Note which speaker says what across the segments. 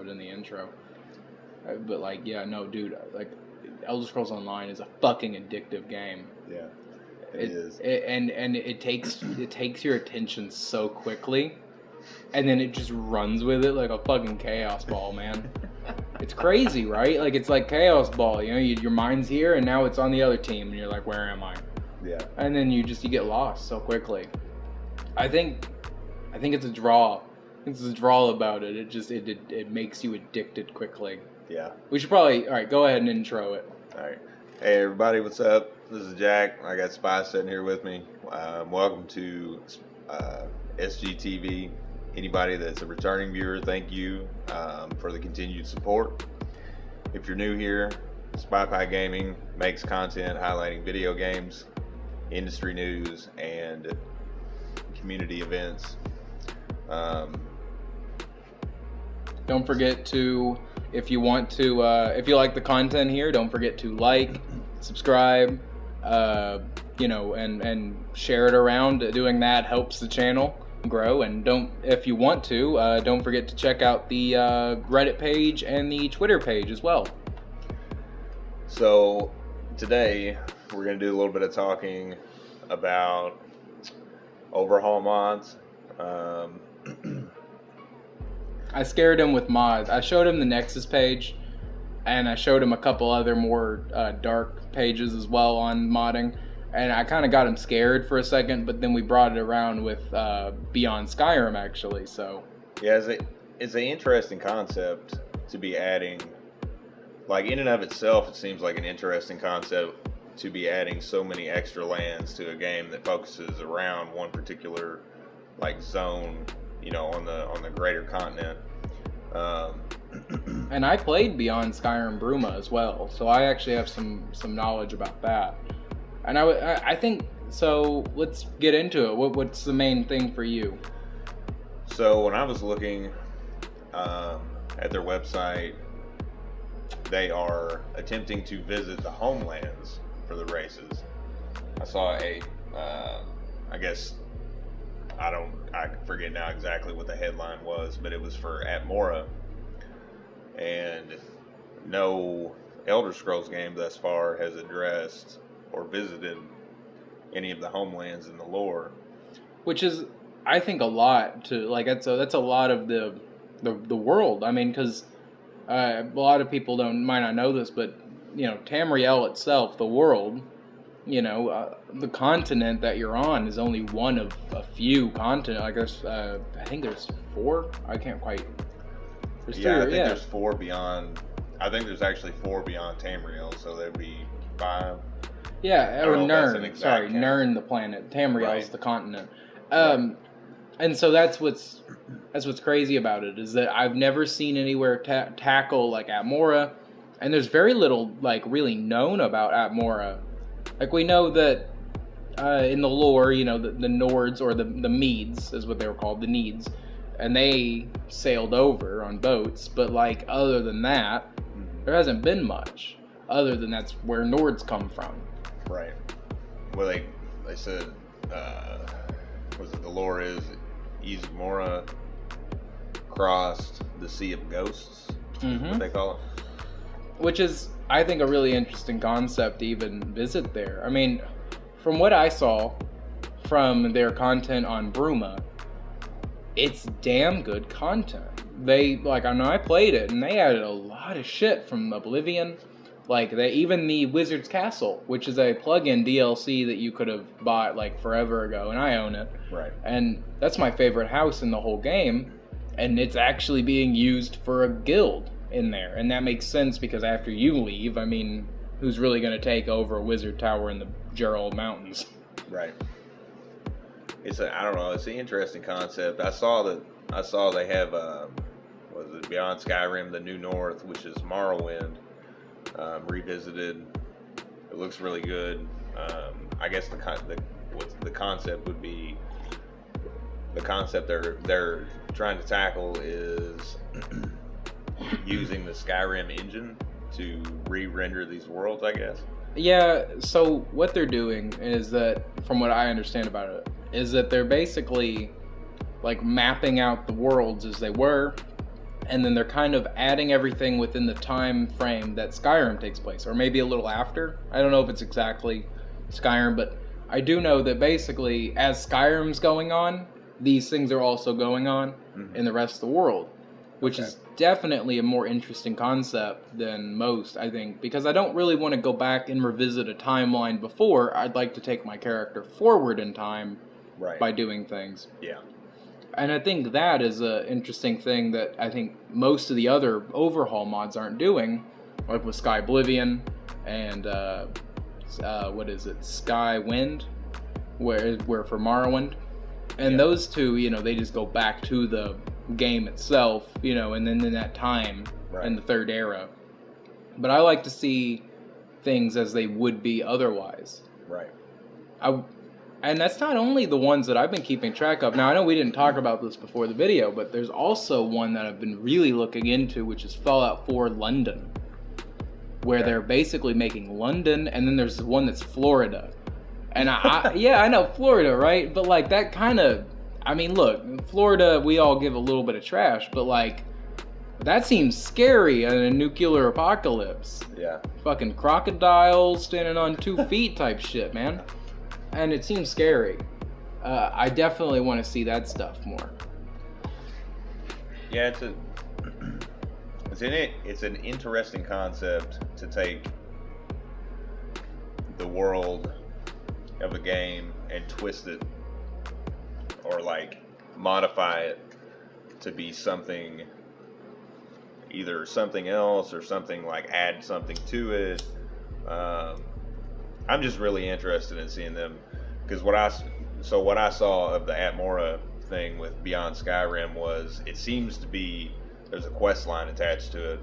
Speaker 1: it in the intro. But like, yeah, no, dude, like, Elder Scrolls Online is a fucking addictive game.
Speaker 2: Yeah, it is.
Speaker 1: And it takes your attention so quickly, and then it just runs with it like a fucking chaos ball, man. It's crazy, right? Like, it's like chaos ball. You know, your mind's here, and now it's on the other team, and you're like, where am I?
Speaker 2: Yeah.
Speaker 1: And then you get lost so quickly. I think it's a draw. It's a draw about it. It makes you addicted quickly.
Speaker 2: Yeah.
Speaker 1: We should probably, all right, go ahead and intro it.
Speaker 2: All right. Hey, everybody, what's up? This is Jack. I got Spy sitting here with me. Welcome to SGTV. Anybody that's a returning viewer, thank you for the continued support. If you're new here, SpyPie Gaming makes content highlighting video games, industry news, and community events.
Speaker 1: Don't forget to, if you like the content here, don't forget to like, subscribe, and share it around. Doing that helps the channel grow. And if you want to, don't forget to check out the Reddit page and the Twitter page as well.
Speaker 2: So today we're going to do a little bit of talking about overhaul mods.
Speaker 1: I scared him with mods. I showed him the Nexus page, and I showed him a couple other more dark pages as well on modding, and I kind of got him scared for a second, but then we brought it around with Beyond Skyrim, actually. So
Speaker 2: yeah, it's an interesting concept to be adding. Like, in and of itself, it seems like an interesting concept to be adding so many extra lands to a game that focuses around one particular like zone, on the greater continent.
Speaker 1: And I played Beyond Skyrim Bruma as well, so I actually have some knowledge about that. And I think so. Let's get into it. What's the main thing for you?
Speaker 2: So when I was looking at their website, they are attempting to visit the homelands for the races. I saw I forget now exactly what the headline was, but it was for Atmora, and no Elder Scrolls game thus far has addressed or visited any of the homelands in the lore.
Speaker 1: Which is, I think, a lot to, like, that's a lot of the world. I mean, because a lot of people might not know this, but Tamriel itself, the world, the continent that you're on is only one of a few continents. I guess I think there's 4. I can't quite.
Speaker 2: There's 3. I think there's 4 beyond. I think there's actually 4 beyond Tamriel, so there'd be 5.
Speaker 1: Yeah, or Nirn. Sorry, Nirn, the planet. Tamriel is the continent. And so that's what's crazy about it, is that I've never seen anywhere tackle like Atmora, and there's very little like really known about Atmora. Like, we know that in the lore, the Nords, or the Medes is what they were called, the Needs, and they sailed over on boats, but like, other than that, there hasn't been much, other than that's where Nords come from.
Speaker 2: Right. Well, they said, the lore is Ismora crossed the Sea of Ghosts, what they call it.
Speaker 1: Which is, I think, a really interesting concept to even visit there. I mean, from what I saw from their content on Bruma, it's damn good content. I know I played it, and they added a lot of shit from Oblivion. Like, even the Wizard's Castle, which is a plug-in DLC that you could have bought like forever ago, and I own it.
Speaker 2: Right.
Speaker 1: And that's my favorite house in the whole game, and it's actually being used for a guild in there, and that makes sense because after you leave, I mean, who's really going to take over a wizard tower in the Gerald Mountains?
Speaker 2: Right. I don't know. It's an interesting concept. I saw they have Beyond Skyrim, the New North, which is Morrowind, revisited. It looks really good. I guess the concept would be, the concept they're trying to tackle is using the Skyrim engine to re-render these worlds, I guess.
Speaker 1: Yeah, so what they're doing is that, from what I understand about it, is that they're basically like mapping out the worlds as they were, and then they're kind of adding everything within the time frame that Skyrim takes place, or maybe a little after. I don't know if it's exactly Skyrim, but I do know that basically as Skyrim's going on, these things are also going on in the rest of the world, which is definitely a more interesting concept than most, I think, because I don't really want to go back and revisit a timeline before. I'd like to take my character forward in time by doing things.
Speaker 2: Yeah.
Speaker 1: And I think that is an interesting thing that I think most of the other overhaul mods aren't doing, like with Sky Oblivion and what is it, Sky Wind, where for Morrowind, and those two, you know, they just go back to the game itself, you know, and then in that time in the third era. But I like to see things as they would be otherwise.
Speaker 2: Right.
Speaker 1: And that's not only the ones that I've been keeping track of. Now, I know we didn't talk about this before the video, but there's also one that I've been really looking into, which is Fallout 4 London, where they're basically making London, and then there's one that's Florida. And I know Florida, right? But like that kind of, I mean, look, Florida, we all give a little bit of trash, but like, that seems scary in a nuclear apocalypse.
Speaker 2: Yeah.
Speaker 1: Fucking crocodiles standing on 2 feet type shit, man. And it seems scary. I definitely want to see that stuff more.
Speaker 2: Yeah, it's an interesting concept to take the world of a game and twist it, or like modify it to be something, either something else or something, like add something to it. I'm just really interested in seeing them, because what I saw of the Atmora thing with Beyond Skyrim was, it seems to be there's a quest line attached to it.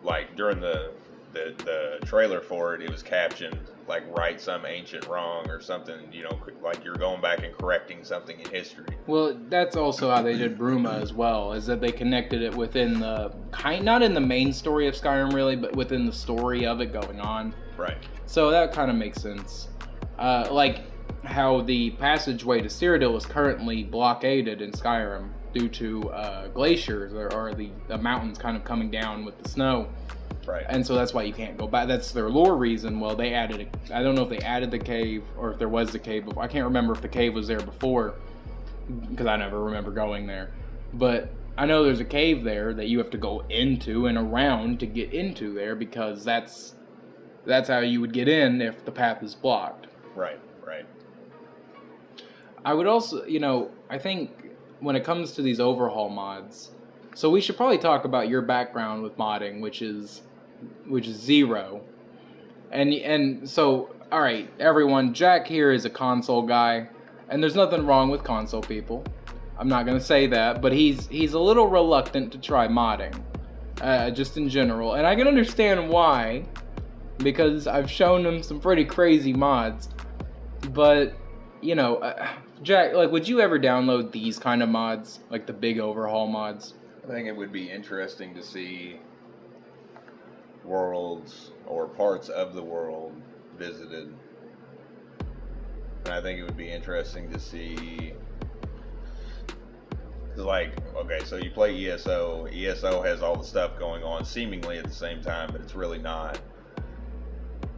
Speaker 2: Like during the trailer for it, it was captioned like "right some ancient wrong" or something, you know, like you're going back and correcting something in history.
Speaker 1: Well, that's also how they did Bruma as well, is that they connected it within the not in the main story of Skyrim really, but within the story of it going on.
Speaker 2: Right.
Speaker 1: So that kind of makes sense. Like how the passageway to Cyrodiil is currently blockaded in Skyrim due to glaciers or the mountains kind of coming down with the snow.
Speaker 2: Right.
Speaker 1: And so that's why you can't go back. That's their lore reason. Well, they added I don't know if they added the cave or if there was the cave before. I can't remember if the cave was there before, because I never remember going there. But I know there's a cave there that you have to go into and around to get into there, because that's how you would get in if the path is blocked.
Speaker 2: Right, right.
Speaker 1: I would also, you know, I think when it comes to these overhaul mods, so we should probably talk about your background with modding, which is zero. And so, all right, everyone, Jack here is a console guy, and there's nothing wrong with console people. I'm not going to say that, but he's a little reluctant to try modding, just in general. And I can understand why, because I've shown him some pretty crazy mods. But, you know, Jack, like, would you ever download these kind of mods, like the big overhaul mods?
Speaker 2: I think it would be interesting to see worlds or parts of the world visited. And I think it would be interesting to see, like, okay, so you play ESO. ESO has all the stuff going on seemingly at the same time, but it's really not.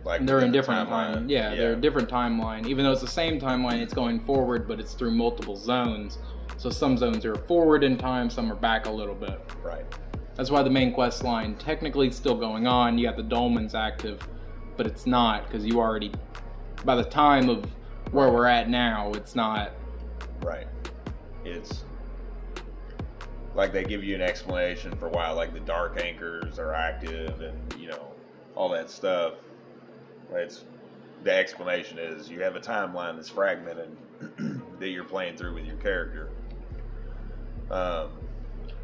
Speaker 2: Like,
Speaker 1: they're in different timelines. Yeah, they're a different timeline. Even though it's the same timeline, it's going forward, but it's through multiple zones. So some zones are forward in time, some are back a little bit.
Speaker 2: Right.
Speaker 1: That's why the main quest line technically is still going on. You got the dolmens active, but it's not, because you already, by the time of where we're at now, it's not.
Speaker 2: Right. It's like they give you an explanation for why, like, the dark anchors are active and, you know, all that stuff. It's, the explanation is you have a timeline that's fragmented that you're playing through with your character.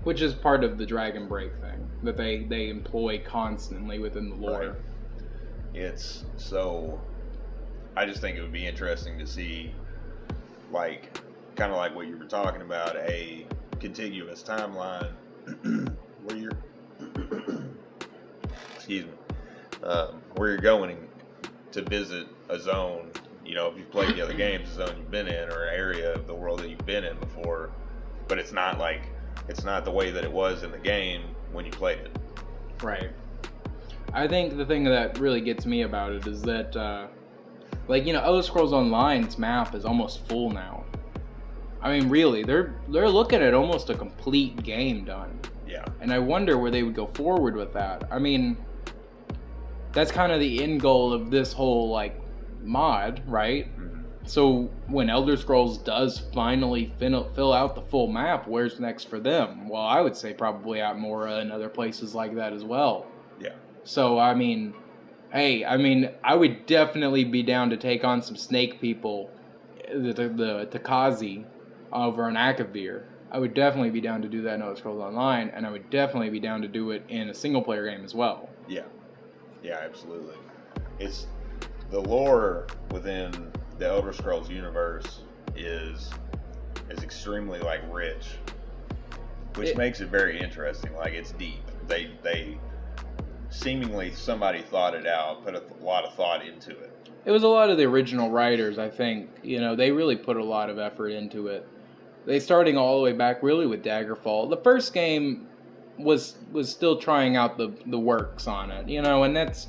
Speaker 1: Which is part of the Dragon Break thing that they employ constantly within the lore.
Speaker 2: Right. It's so, I just think it would be interesting to see, like, kind of like what you were talking about, a contiguous timeline where you're excuse me, where you're going to visit a zone. You know, if you've played the other games, a zone you've been in, or an area of the world that you've been in before, but it's not the way that it was in the game when you played it.
Speaker 1: Right. I think the thing that really gets me about it is that, Elder Scrolls Online's map is almost full now. I mean, really, they're looking at almost a complete game done.
Speaker 2: Yeah.
Speaker 1: And I wonder where they would go forward with that. I mean, that's kind of the end goal of this whole, mod, right? Mm-hmm. So when Elder Scrolls does finally fill out the full map, where's next for them? Well, I would say probably Atmora and other places like that as well.
Speaker 2: Yeah.
Speaker 1: So, I mean, I would definitely be down to take on some snake people, the Takazi, over on Akavir. I would definitely be down to do that in Elder Scrolls Online, and I would definitely be down to do it in a single-player game as well.
Speaker 2: Yeah. Yeah, absolutely. It's the lore within the Elder Scrolls universe is extremely rich, which makes it very interesting. It's deep. They seemingly somebody thought it out, put a lot of thought into it.
Speaker 1: It was a lot of the original writers, I think. They really put a lot of effort into it. They starting all the way back really with Daggerfall. The first game was still trying out the works on it, and that's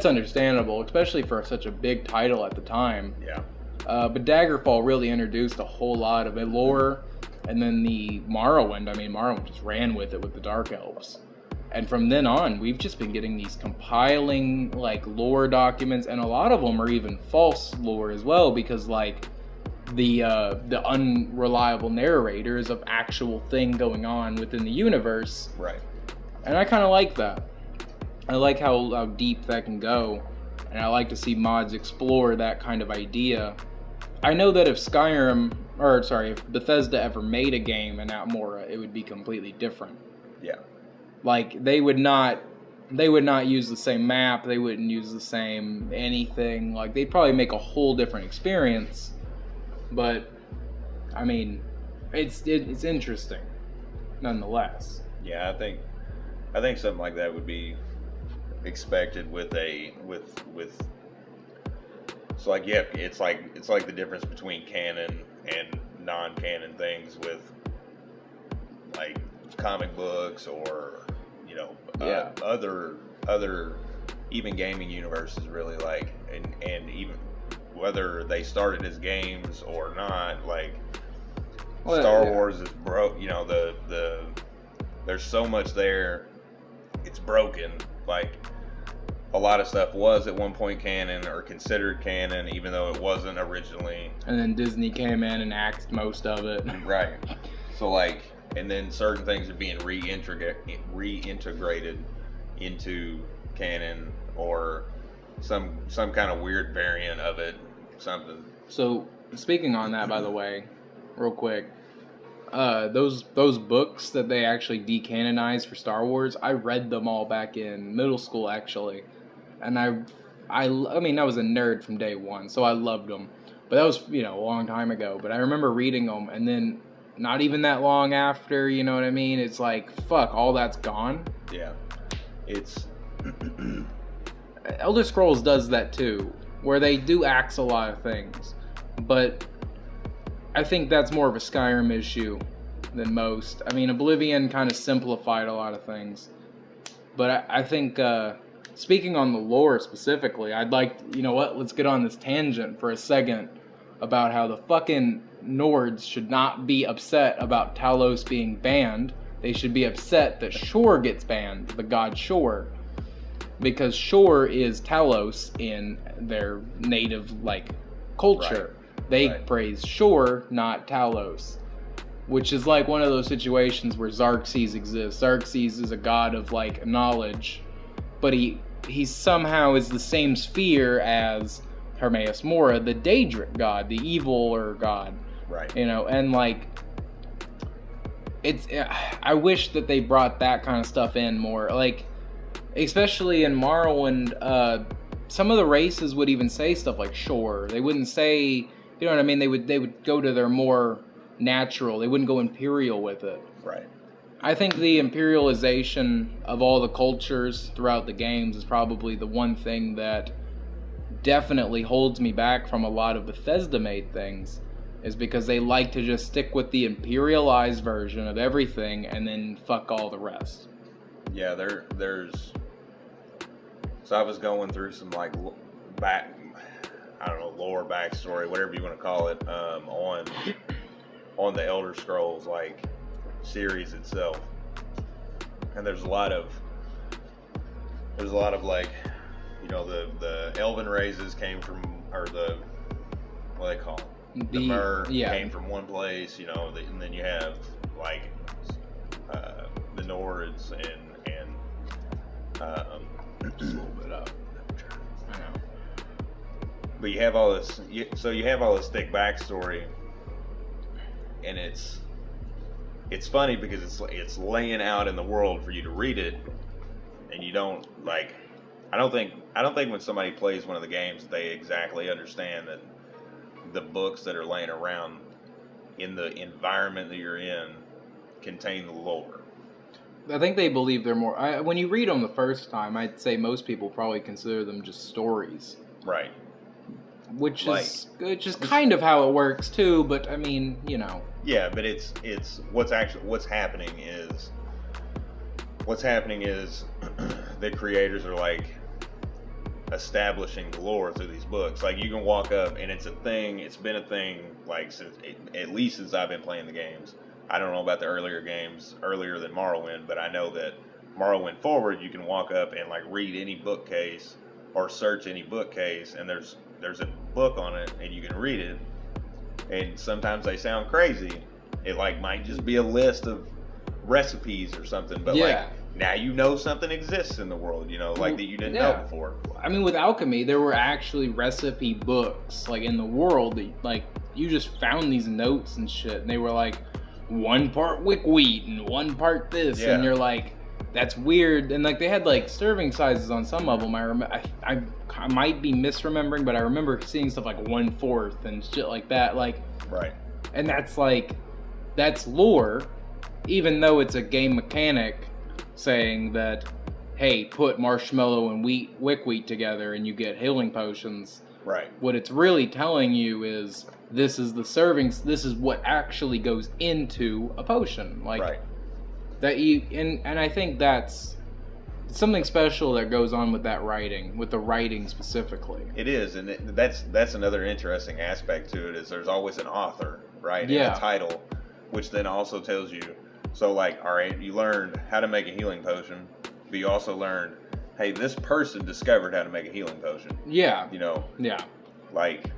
Speaker 1: understandable, especially for such a big title at the time.
Speaker 2: Yeah.
Speaker 1: But Daggerfall really introduced a whole lot of lore, and then the Morrowind. I mean, Morrowind just ran with it with the Dark Elves, and from then on, we've just been getting these compiling lore documents, and a lot of them are even false lore as well, because the unreliable narrators of actual thing going on within the universe.
Speaker 2: Right.
Speaker 1: And I kind of like that. I like how deep that can go, and I like to see mods explore that kind of idea. I know that if if Bethesda ever made a game in Atmora, it would be completely different.
Speaker 2: Yeah.
Speaker 1: They would not use the same map, they wouldn't use the same anything. They'd probably make a whole different experience. But I mean, it's interesting nonetheless.
Speaker 2: Yeah, I think something like that would be expected with it's like the difference between canon and non-canon things with comic books or other even gaming universes really and even whether they started as games or not, Star Wars is broke. There's so much there, it's broken. A lot of stuff was at one point canon or considered canon, even though it wasn't originally.
Speaker 1: And then Disney came in and axed most of it.
Speaker 2: Right. So and then certain things are being reintegrated into canon or some kind of weird variant of it. Something.
Speaker 1: So speaking on that, by the way, real quick, those books that they actually decanonized for Star Wars, I read them all back in middle school actually, and I mean I was a nerd from day one, so I loved them. But that was a long time ago. But I remember reading them, and then not even that long after, you know what I mean? It's fuck, all that's gone.
Speaker 2: Yeah, it's
Speaker 1: Elder Scrolls does that too, where they do axe a lot of things, but I think that's more of a Skyrim issue than most. I mean, Oblivion kind of simplified a lot of things, but I think, speaking on the lore specifically, I'd like, let's get on this tangent for a second about how the fucking Nords should not be upset about Talos being banned. They should be upset that Shor gets banned, the god Shor. Because Shor is Talos in their native culture.
Speaker 2: Right.
Speaker 1: They praise Shor, not Talos. Which is one of those situations where Xerxes exists. Xerxes is a god of knowledge, but he somehow is the same sphere as Hermaeus Mora, the Daedric god, the evil god.
Speaker 2: Right.
Speaker 1: And I wish that they brought that kind of stuff in more. Especially in Morrowind, some of the races would even say stuff like Shor. They wouldn't say, you know what I mean? They would go to their more natural. They wouldn't go imperial with it.
Speaker 2: Right.
Speaker 1: I think the imperialization of all the cultures throughout the games is probably the one thing that definitely holds me back from a lot of Bethesda-made things. is because they like to just stick with the imperialized version of everything and then fuck all the rest.
Speaker 2: Yeah, there's. So I was going through some like lore, backstory, whatever you want to call it, on the Elder Scrolls like series itself, and there's a lot of like, the elven races came from, or the what do they call it? The Mer came from one place, and then you have like the Nords and just a little bit up. I know. But you have all this, you have all this thick backstory, and it's funny because it's laying out in the world for you to read it, and you don't like. I don't think when somebody plays one of the games they exactly understand that the books that are laying around in the environment that you're in contain the lore.
Speaker 1: I think they believe they're more. When you read them the first time, I'd say most people probably consider them just stories.
Speaker 2: Right.
Speaker 1: Which is kind of how it works too, but I mean,
Speaker 2: Yeah, but it's what's happening is the creators are like establishing the lore through these books. Like you can walk up and it's been a thing like at least since I've been playing the games. I don't know about the earlier games, earlier than Morrowind, but I know that Morrowind forward, you can walk up and like read any bookcase or search any bookcase, and there's a book on it, and you can read it. And sometimes they sound crazy. It like might just be a list of recipes or something, but like now something exists in the world, like that you didn't know before.
Speaker 1: I mean, with alchemy, there were actually recipe books like in the world that like you just found these notes and shit, and they were like 1 part wick wheat and 1 part this, and you're like, that's weird. And like they had like serving sizes on some of them. I might be misremembering, but I remember seeing stuff like 1/4 and shit like that. Like,
Speaker 2: right.
Speaker 1: And that's lore, even though it's a game mechanic saying that, hey, put marshmallow and wick wheat together and you get healing potions.
Speaker 2: Right.
Speaker 1: What it's really telling you is this is the servings. This is what actually goes into a potion. Like
Speaker 2: right.
Speaker 1: That and I think that's something special that goes on with that writing, with the writing specifically.
Speaker 2: It is, and that's another interesting aspect to it is there's always an author, right? Yeah. And a title, which then also tells you. So like, all right, you learned how to make a healing potion, but you also learned, hey, this person discovered how to make a healing potion.
Speaker 1: Yeah.
Speaker 2: Yeah. Like,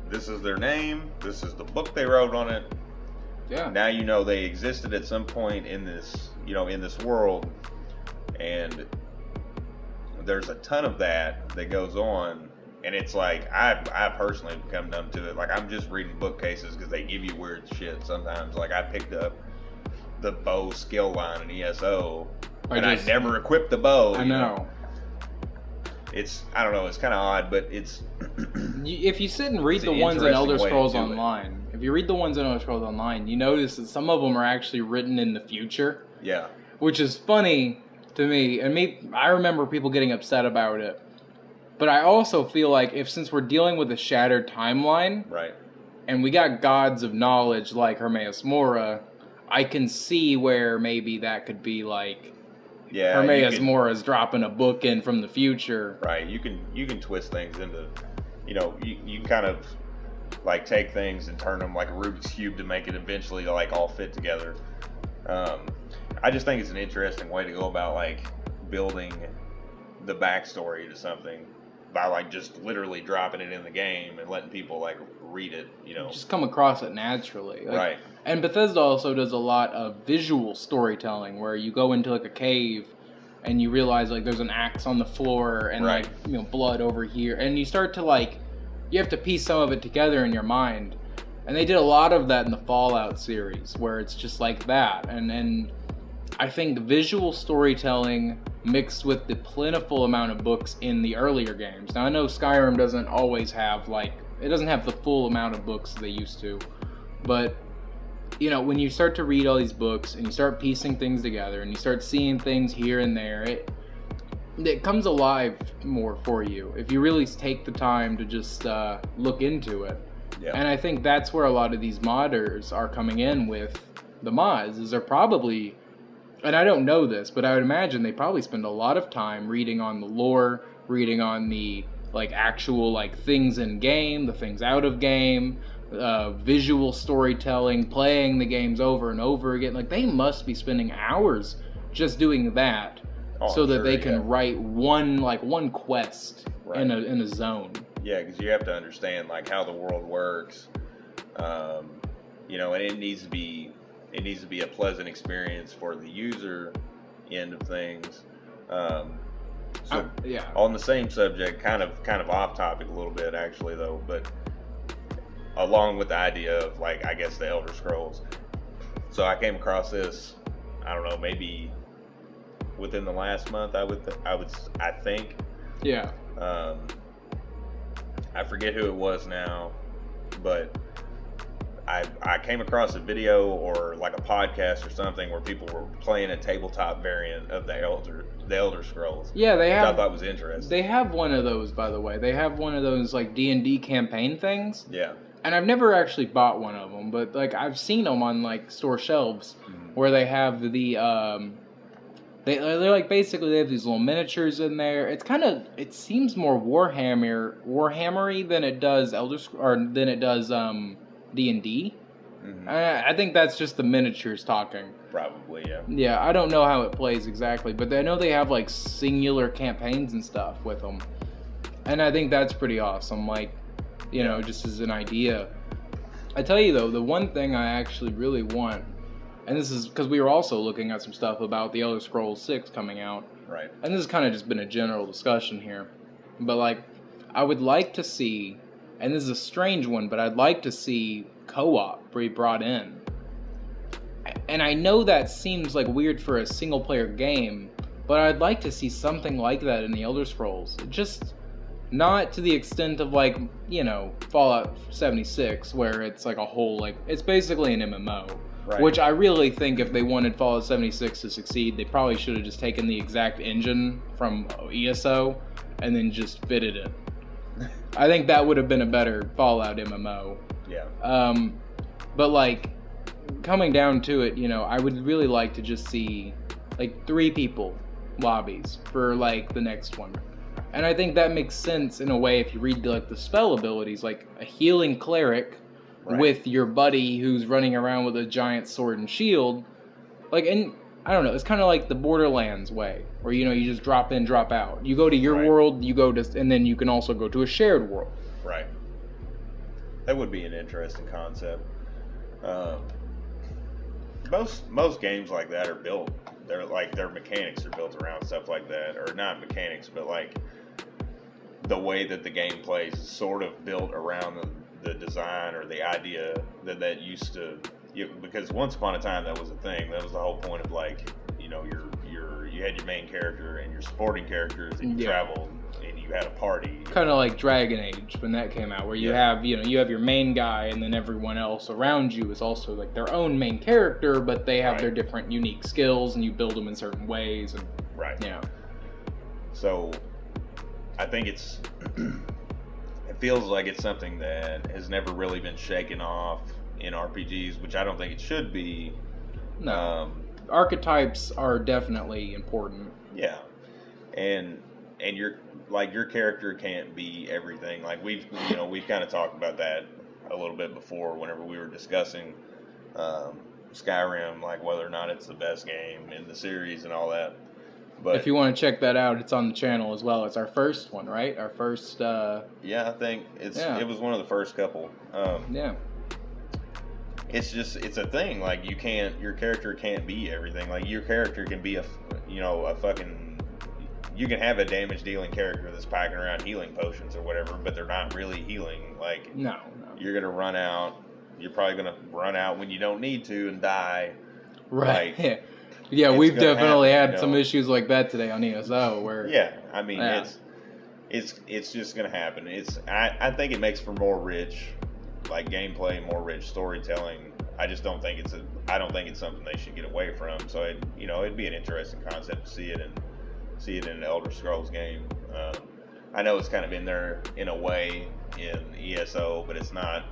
Speaker 2: this is their name. This is the book they wrote on it.
Speaker 1: Yeah.
Speaker 2: Now they existed at some point in this, in this world, and there's a ton of that goes on, and it's like I personally become numb to it. Like I'm just reading bookcases because they give you weird shit sometimes. Like I picked up the bow skill line in ESO, I never equipped the bow.
Speaker 1: I know.
Speaker 2: I don't know, it's kind of odd, but it's...
Speaker 1: If you sit and read the ones in Elder Scrolls Online, if you read the ones in Elder Scrolls Online, you notice that some of them are actually written in the future.
Speaker 2: Yeah.
Speaker 1: Which is funny to me, and I remember people getting upset about it. But I also feel like since we're dealing with a shattered timeline,
Speaker 2: right,
Speaker 1: and we got gods of knowledge like Hermaeus Mora, I can see where maybe that could be like... Yeah, Hermaeus Mora's dropping a book in from the future.
Speaker 2: Right, you can twist things into, you kind of like take things and turn them like a Rubik's Cube to make it eventually like all fit together. I just think it's an interesting way to go about like building the backstory to something by like just literally dropping it in the game and letting people like read it,
Speaker 1: Just come across it naturally.
Speaker 2: Right.
Speaker 1: And Bethesda also does a lot of visual storytelling where you go into like a cave and you realize like there's an axe on the floor and
Speaker 2: right,
Speaker 1: like, blood over here. And you start to like, you have to piece some of it together in your mind. And they did a lot of that in the Fallout series where it's just like that. And I think visual storytelling mixed with the plentiful amount of books in the earlier games. Now I know Skyrim doesn't always have it doesn't have the full amount of books they used to, but when you start to read all these books and you start piecing things together and you start seeing things here and there, it comes alive more for you if you really take the time to just look into it.
Speaker 2: Yeah.
Speaker 1: And I think that's where a lot of these modders are coming in with the mods, is they're probably, and I don't know this, but I would imagine they probably spend a lot of time reading on the lore, reading on the like actual like things in game, the things out of game, visual storytelling, playing the games over and over again. Like they must be spending hours just doing that, so that they can write one quest in a zone.
Speaker 2: Yeah, because you have to understand like how the world works, you know, and it needs to be a pleasant experience for the user end of things. So on the same subject, kind of off topic a little bit actually though, but along with the idea of like I guess the Elder Scrolls. So I came across this, I don't know, maybe within the last month. I think.
Speaker 1: Yeah.
Speaker 2: I forget who it was now, but I came across a video or like a podcast or something where people were playing a tabletop variant of the Elder Scrolls.
Speaker 1: Yeah, they have.
Speaker 2: Which I thought was interesting.
Speaker 1: They have one of those, by the way. They have one of those like D&D campaign things.
Speaker 2: Yeah.
Speaker 1: And I've never actually bought one of them, but like I've seen them on like store shelves where they have the they're like basically they have these little miniatures in there. It seems more Warhammery than it does than it does D&D. I think that's just the miniatures talking.
Speaker 2: Probably, yeah.
Speaker 1: Yeah, I don't know how it plays exactly, but I know they have like singular campaigns and stuff with them, and I think that's pretty awesome. Like, you know, just as an idea. I tell you though, the one thing I actually really want, and this is because we were also looking at some stuff about the Elder Scrolls 6 coming out.
Speaker 2: Right.
Speaker 1: And this has kind of just been a general discussion here. But, like, I would like to see, and this is a strange one, but I'd like to see co-op be brought in. And I know that seems, like, weird for a single-player game, but I'd like to see something like that in the Elder Scrolls. Just not to the extent of, like, you know, Fallout 76, where it's, like, a whole, like, it's basically an MMO. Right. Which I really think if they wanted Fallout 76 to succeed, they probably should have just taken the exact engine from ESO and then just fitted it. I think that would have been a better Fallout MMO.
Speaker 2: Yeah.
Speaker 1: But like, coming down to it, you know, I would really like to just see like 3 people lobbies for like the next one. And I think that makes sense in a way if you read like the spell abilities, like a healing cleric with your buddy who's running around with a giant sword and shield. Like, and I don't know, it's kind of like the Borderlands way, where, you know, you just drop in, drop out. You go to your world, you go to, and then you can also go to a shared world.
Speaker 2: Right. That would be an interesting concept. Most games like that are built, their mechanics are built around stuff like that, or not mechanics, but like the way that the game plays is sort of built around the design or the idea that used to, because once upon a time that was a thing. That was the whole point of, like, you know, you had your main character and your supporting characters, and you traveled and you had a party. Kind
Speaker 1: of like Dragon Age when that came out, where you have, you know, you have your main guy and then everyone else around you is also like their own main character, but they have their different unique skills and you build them in certain ways. And
Speaker 2: so I think it feels like it's something that has never really been shaken off in RPGs, which I don't think it should be.
Speaker 1: No. Archetypes are definitely important.
Speaker 2: Yeah. And your character can't be everything. Like we've kind of talked about that a little bit before whenever we were discussing Skyrim, like whether or not it's the best game in the series and all that. But
Speaker 1: if you want to check that out, it's on the channel as well. It's our first one, right? Our first.
Speaker 2: Yeah, I think it was one of the first couple. It's a thing. Like your character can't be everything. Like your character can be you can have a damage dealing character that's packing around healing potions or whatever, but they're not really healing. Like
Speaker 1: no.
Speaker 2: You're gonna run out. You're probably gonna run out when you don't need to and die.
Speaker 1: Right. Like, yeah, we've definitely had some issues like that today on ESO where.
Speaker 2: Yeah, I mean it's just gonna happen. I think it makes for more rich, like gameplay, more rich storytelling. I just don't think it's something they should get away from. So it'd be an interesting concept to see it in an Elder Scrolls game. I know it's kind of in there in a way in ESO, but it's not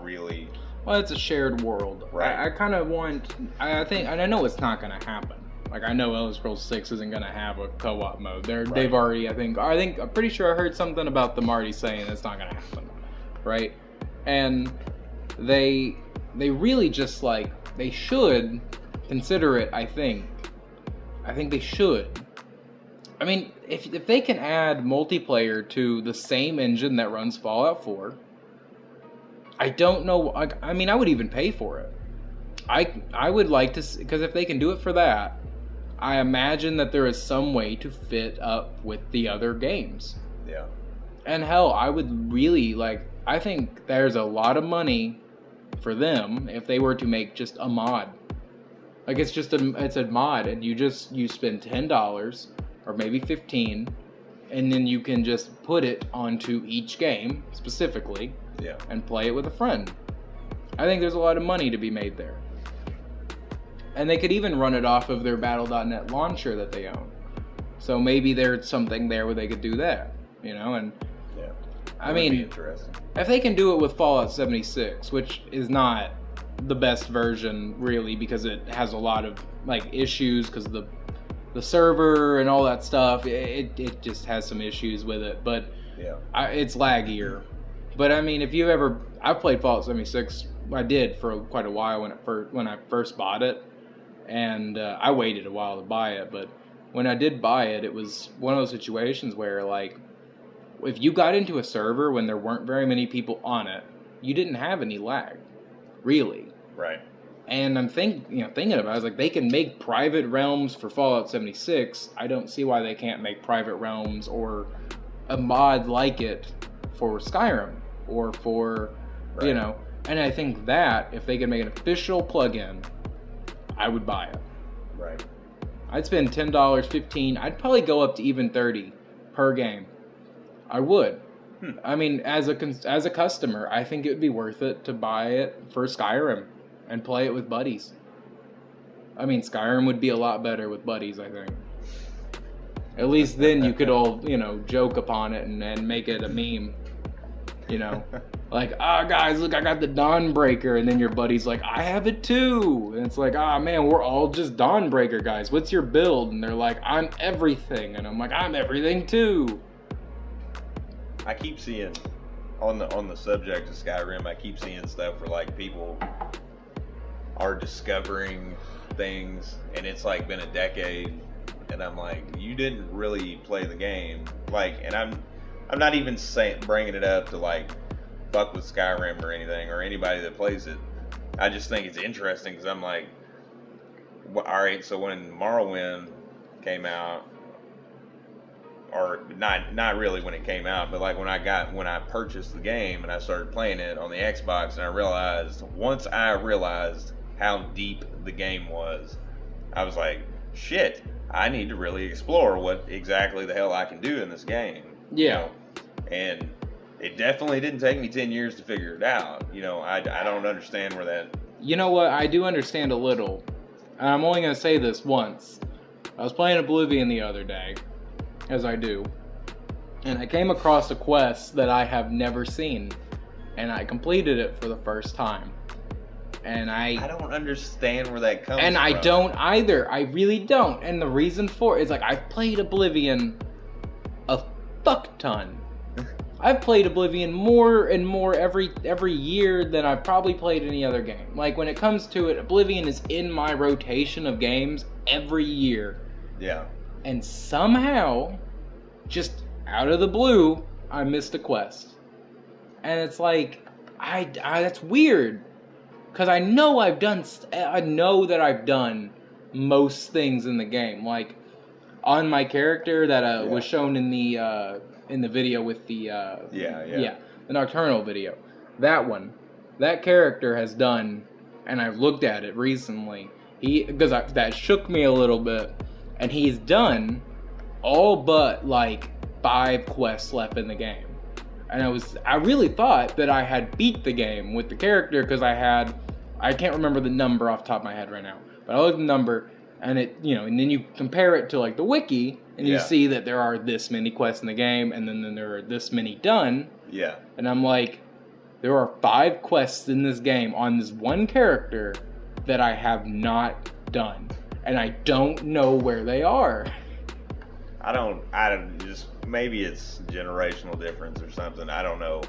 Speaker 2: really.
Speaker 1: Well, it's a shared world.
Speaker 2: Right.
Speaker 1: I kind of want. I think, and I know it's not going to happen. Like, I know Elder Scrolls 6 isn't going to have a co-op mode. They've already, I'm pretty sure I heard something about them already saying it's not going to happen, right? And they really just, like, they should consider it, I think. I think they should. I mean, if they can add multiplayer to the same engine that runs Fallout 4, I don't know, I mean, I would even pay for it. I would like to, because if they can do it for that, I imagine that there is some way to fit up with the other games.
Speaker 2: Yeah.
Speaker 1: And hell, I would really, like, I think there's a lot of money for them if they were to make just a mod. Like, it's a mod, and you spend $10 or maybe $15, and then you can just put it onto each game specifically.
Speaker 2: Yeah.
Speaker 1: And play it with a friend. I think there's a lot of money to be made there. And they could even run it off of their Battle.net launcher that they own. So maybe there's something there where they could do that, you know? And
Speaker 2: yeah,
Speaker 1: I mean,
Speaker 2: interesting.
Speaker 1: If they can do it with Fallout 76, which is not the best version really, because it has a lot of like issues because of the server and all that stuff. It just has some issues with it, but
Speaker 2: yeah,
Speaker 1: it's laggier. But I mean, I've played Fallout 76. I did for quite a while when I first bought it, and I waited a while to buy it. But when I did buy it, it was one of those situations where, like, if you got into a server when there weren't very many people on it, you didn't have any lag, really.
Speaker 2: Right.
Speaker 1: And I'm thinking about it, I was like, they can make private realms for Fallout 76. I don't see why they can't make private realms or a mod like it for Skyrim or for,
Speaker 2: right.
Speaker 1: And I think that if they could make an official plugin, I would buy it.
Speaker 2: Right.
Speaker 1: I'd spend $10, $15. I'd probably go up to even $30 per game. I would. I mean, as a customer, I think it would be worth it to buy it for Skyrim and play it with buddies. I mean, Skyrim would be a lot better with buddies, I think. At least then you could all, joke upon it and make it a meme. Like, guys, look, I got the Dawnbreaker. And then your buddy's like, I have it too. And it's like, man, we're all just Dawnbreaker guys. What's your build? And they're like, I'm everything. And I'm like, I'm everything too.
Speaker 2: I keep seeing, on the subject of Skyrim, I keep seeing stuff where, like, people are discovering things, and it's, like, been a decade, and I'm like, you didn't really play the game. Like, and I'm not even bringing it up to, like, fuck with Skyrim or anything, or anybody that plays it. I just think it's interesting, because I'm like, alright, so when Morrowind came out, or not really when it came out, but like when I purchased the game and I started playing it on the Xbox, and once I realized how deep the game was, I was like, shit, I need to really explore what exactly the hell I can do in this game.
Speaker 1: Yeah.
Speaker 2: And it definitely didn't take me 10 years to figure it out. I don't understand where that...
Speaker 1: You know what? I do understand a little. And I'm only going to say this once. I was playing Oblivion the other day, as I do, and I came across a quest that I have never seen, and I completed it for the first time. And I
Speaker 2: don't understand where that comes from.
Speaker 1: And I don't either. I really don't. And the reason for it is, like, I've played Oblivion a fuck ton. I've played Oblivion more and more every year than I've probably played any other game. Like, when it comes to it, Oblivion is in my rotation of games every year.
Speaker 2: Yeah.
Speaker 1: And somehow, just out of the blue, I missed a quest. And it's like, that's weird. Because I know that I've done most things in the game. Like, on my character that was shown in the video with the the Nocturnal video. That character has done, and I've looked at it recently. That shook me a little bit. And he's done all but like 5 quests left in the game. And I really thought that I had beat the game with the character, because I can't remember the number off the top of my head right now, but I looked at the number, And and then you compare it to like the wiki, and you
Speaker 2: Yeah.
Speaker 1: see that there are this many quests in the game, and then there are this many done.
Speaker 2: Yeah.
Speaker 1: And I'm like, there are 5 quests in this game on this one character that I have not done, and I don't know where they are.
Speaker 2: I don't just, maybe it's generational difference or something. I don't know.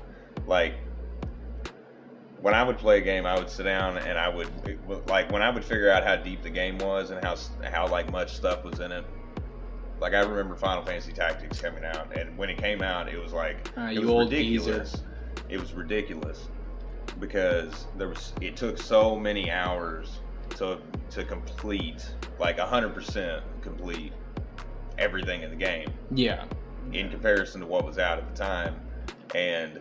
Speaker 2: Like, when I would play a game, I would sit down and I would, like, when I would figure out how deep the game was and how like much stuff was in it. Like, I remember Final Fantasy Tactics coming out, and when it came out, it was like, it was ridiculous. It was ridiculous because it took so many hours to complete, like 100% complete everything in the game.
Speaker 1: Yeah.
Speaker 2: In comparison to what was out at the time. And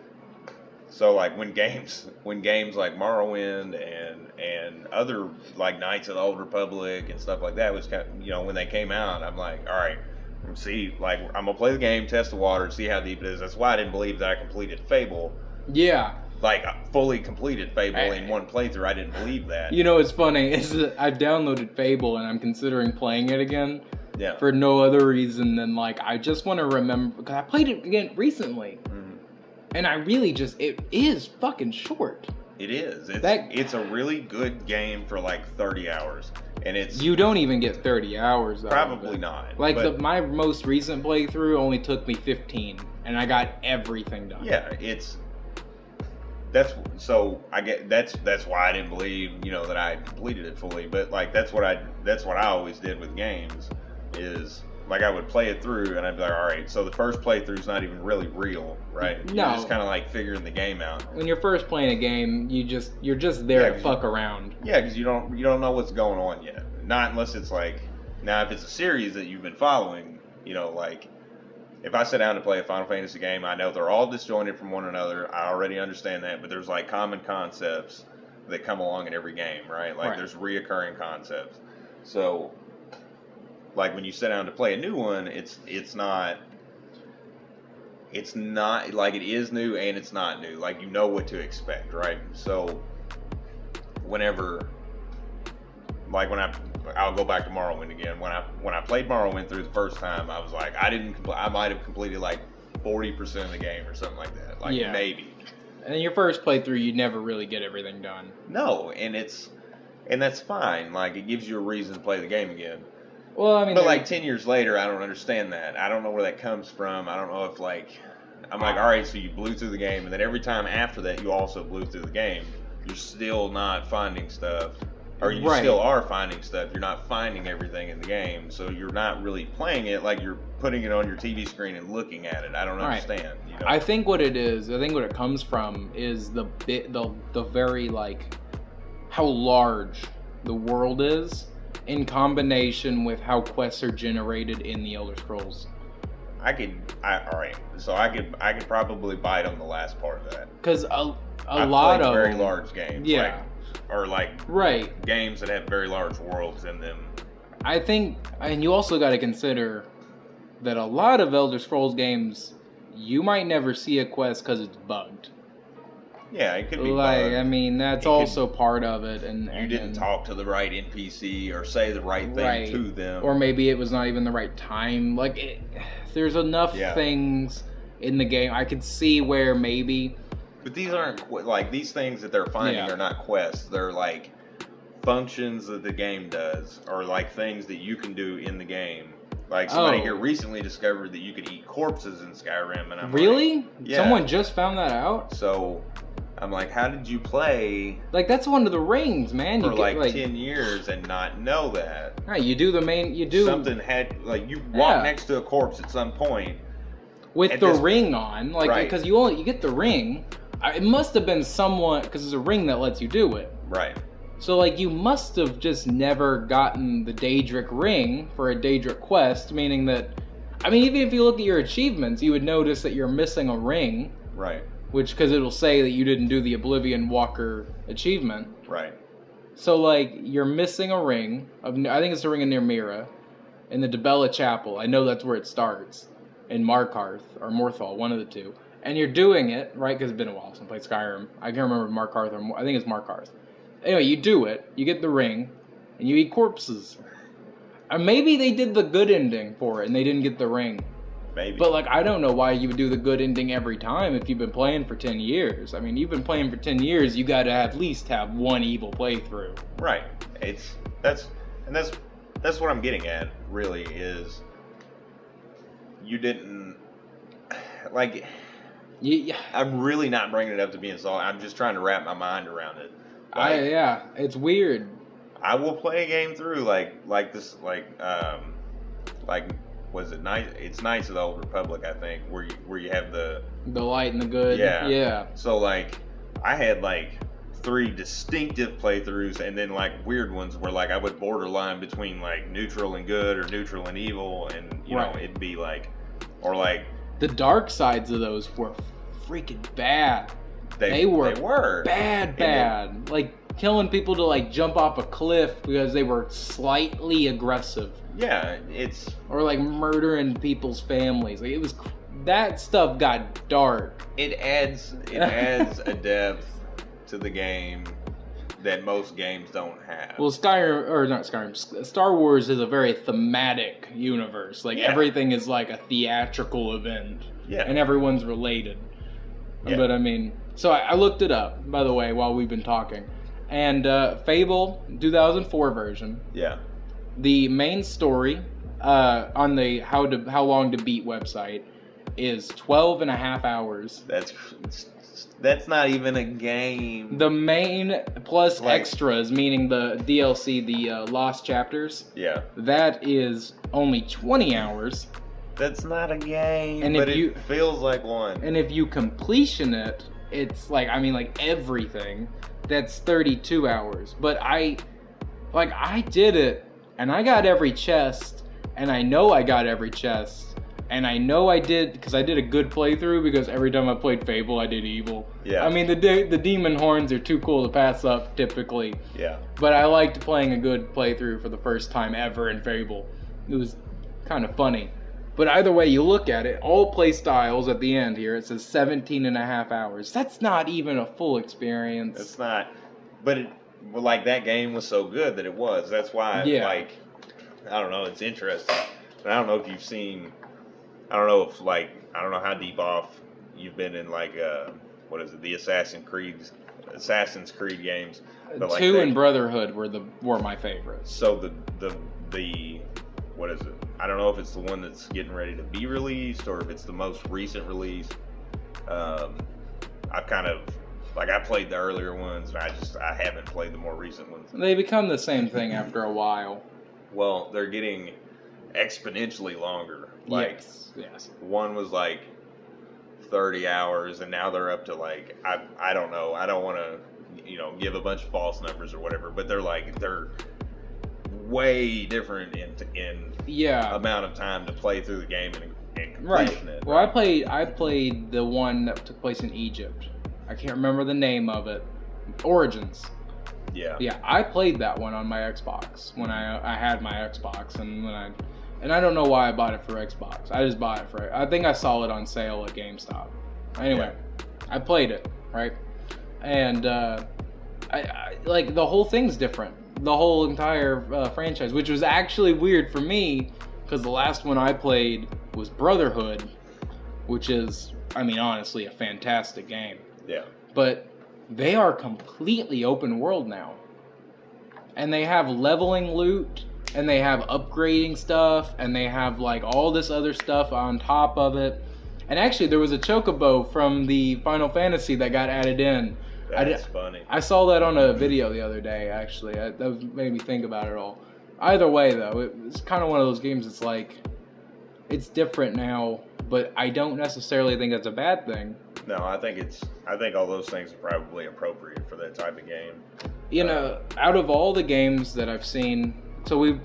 Speaker 2: so, like, when games like Morrowind and other, like, Knights of the Old Republic and stuff like that was kind of, when they came out, I'm like, all right, see, like, I'm gonna play the game, test the water, see how deep it is. That's why I didn't believe that I completed Fable.
Speaker 1: Yeah.
Speaker 2: Like, fully completed Fable in one playthrough. I didn't believe that.
Speaker 1: It's funny is that I've downloaded Fable and I'm considering playing it again.
Speaker 2: Yeah.
Speaker 1: For no other reason than, like, I just want to remember, because I played it again recently. Mm-hmm. And I really it is fucking short.
Speaker 2: It is. It's a really good game for like 30 hours. And
Speaker 1: you don't even get 30 hours though.
Speaker 2: Probably not.
Speaker 1: Like, my most recent playthrough only took me 15, and I got everything done.
Speaker 2: Yeah, that's why I didn't believe, that I completed it fully. But like that's what I always did with games is, like, I would play it through and I'd be like, all right, so the first playthrough's not even really real, right?
Speaker 1: No.
Speaker 2: You're just kind of like figuring the game out.
Speaker 1: When you're first playing a game, you're just there to fuck around.
Speaker 2: Yeah, because you don't know what's going on yet. Not unless it's like, now if it's a series that you've been following, like, if I sit down to play a Final Fantasy game, I know they're all disjointed from one another. I already understand that, but there's like common concepts that come along in every game, right? Like, there's reoccurring concepts. So, like, when you sit down to play a new one, it's not like, it is new and it's not new. Like, you know what to expect, right? So whenever, like, I'll go back to Morrowind again. When I played Morrowind through the first time, I was like, I might have completed like 40% of the game or something like that. Like, maybe.
Speaker 1: And in your first playthrough, you never really get everything done.
Speaker 2: No, and that's fine. Like, it gives you a reason to play the game again.
Speaker 1: Well, I mean,
Speaker 2: but like 10 years later, I don't understand that. I don't know where that comes from. I don't know if, like, I'm like, all right, so you blew through the game, and then every time after that, you also blew through the game. You're still not finding stuff, or you still are finding stuff. You're not finding everything in the game, so you're not really playing it like you're putting it on your TV screen and looking at it. I don't understand.
Speaker 1: I think what it is, I think what it comes from is the very, like, how large the world is, in combination with how quests are generated in the Elder Scrolls.
Speaker 2: All right. So I could probably bite on the last part of that.
Speaker 1: Because a lot of
Speaker 2: very large games.
Speaker 1: Yeah.
Speaker 2: Games that have very large worlds in them.
Speaker 1: I think, and you also got to consider that a lot of Elder Scrolls games, you might never see a quest because it's bugged.
Speaker 2: Yeah, it could be
Speaker 1: bugged. I mean, that's also part of it. And
Speaker 2: you didn't talk to the right NPC or say the right thing to them.
Speaker 1: Or maybe it was not even the right time. Like, there's enough things in the game. I could see where maybe...
Speaker 2: But these aren't, like, these things that they're finding are not quests. They're, like, functions that the game does, or, like, things that you can do in the game. Like, somebody here recently discovered that you could eat corpses in Skyrim, and I'm
Speaker 1: really?
Speaker 2: Like, yeah.
Speaker 1: Someone just found that out?
Speaker 2: So, I'm like, how did you play...
Speaker 1: Like, that's one of the rings, man.
Speaker 2: For, like 10 years and not know that.
Speaker 1: Right, you do...
Speaker 2: Something had... Like, you walk next to a corpse at some point.
Speaker 1: With the ring on. Like, because you get the ring... It must have been someone, because there's a ring that lets you do it.
Speaker 2: Right.
Speaker 1: So, like, you must have just never gotten the Daedric ring for a Daedric quest, meaning that, I mean, even if you look at your achievements, you would notice that you're missing a ring.
Speaker 2: Right.
Speaker 1: Because it'll say that you didn't do the Oblivion Walker achievement.
Speaker 2: Right.
Speaker 1: So, like, you're missing a ring. I think it's the ring of Nirmira in the Dibella Chapel. I know that's where it starts. In Markarth, or Morthal, one of the two. And you're doing it, right? Because it's been a while since I played Skyrim. I can't remember Markarth I think it's Markarth. Anyway, you do it. You get the ring, and you eat corpses. Maybe they did the good ending for it and they didn't get the ring.
Speaker 2: Maybe.
Speaker 1: But, like, I don't know why you would do the good ending every time if you've been playing for 10 years. I mean, you've been playing for 10 years, you gotta at least have one evil playthrough.
Speaker 2: Right. That's what I'm getting at, really, is you didn't, like,
Speaker 1: Yeah.
Speaker 2: I'm really not bringing it up to being salty. I'm just trying to wrap my mind around it.
Speaker 1: Yeah, it's weird.
Speaker 2: I will play a game through like this, was it nice? It's Knights of the Old Republic, I think, where you have the
Speaker 1: light and the good. Yeah.
Speaker 2: So like, I had like 3 distinctive playthroughs, and then like weird ones where like I would borderline between like neutral and good or neutral and evil, and you know it'd be like, or like
Speaker 1: the dark sides of those were freaking bad. They were bad. Like killing people to like jump off a cliff because they were slightly aggressive.
Speaker 2: Yeah,
Speaker 1: or like murdering people's families. Like, it was, that stuff got dark.
Speaker 2: It adds a depth to the game that most games don't have.
Speaker 1: Well, Star Wars is a very thematic universe. Like, everything is like a theatrical event.
Speaker 2: Yeah.
Speaker 1: And everyone's related.
Speaker 2: Yeah.
Speaker 1: But I mean, so I looked it up, by the way, while we've been talking. And Fable 2004 version.
Speaker 2: Yeah.
Speaker 1: The main story on the How Long to Beat website is 12 and a half hours.
Speaker 2: That's not even a game.
Speaker 1: The main plus extras, meaning the DLC, the lost chapters.
Speaker 2: Yeah.
Speaker 1: That is only 20 hours.
Speaker 2: That's not a game,
Speaker 1: and
Speaker 2: but it feels like one.
Speaker 1: And if you completion it, it's like, I mean, like everything, that's 32 hours. But I did it, and I got every chest, and I know I got every chest. And I know I did, because I did a good playthrough, because every time I played Fable, I did evil.
Speaker 2: Yeah.
Speaker 1: I mean, the demon horns are too cool to pass up, typically.
Speaker 2: Yeah.
Speaker 1: But I liked playing a good playthrough for the first time ever in Fable. It was kind of funny. But either way you look at it, all play styles at the end here, it says 17 and a half hours. That's not even a full experience.
Speaker 2: It's not. But like, that game was so good that it was. That's why, like, I don't know, it's interesting. But I don't know if you've seen... I don't know how deep off you've been in, like, what is it, the Assassin's Creed games. But
Speaker 1: 2 and Brotherhood were my favorites.
Speaker 2: So the what is it? I don't know if it's the one that's getting ready to be released or if it's the most recent release. I've kind of, like, I played the earlier ones, and I haven't played the more recent ones.
Speaker 1: They become the same thing after a while.
Speaker 2: Well, they're getting exponentially longer. Like,
Speaker 1: yes.
Speaker 2: One was like 30 hours, and now they're up to, like, I don't know. I don't want to, give a bunch of false numbers or whatever, but they're way different in amount of time to play through the game and completion it.
Speaker 1: Well, I played the one that took place in Egypt. I can't remember the name of it. Origins.
Speaker 2: Yeah.
Speaker 1: Yeah, I played that one on my Xbox when I had my Xbox, and I don't know why I bought it for Xbox. I just bought it for it. I think I saw it on sale at GameStop. Anyway, I played it, right? And I like, the whole thing's different. The whole entire franchise, which was actually weird for me, because the last one I played was Brotherhood, which is, I mean, honestly, a fantastic game.
Speaker 2: Yeah.
Speaker 1: But they are completely open world now. And they have leveling loot, and they have upgrading stuff, and they have, like, all this other stuff on top of it. And actually, there was a chocobo from the Final Fantasy that got added in.
Speaker 2: That's funny.
Speaker 1: I saw that on a video the other day, actually. That made me think about it all. Either way, though, it's kind of one of those games that's like, it's different now, but I don't necessarily think that's a bad thing.
Speaker 2: No, I think all those things are probably appropriate for that type of game.
Speaker 1: Out of all the games that I've seen, I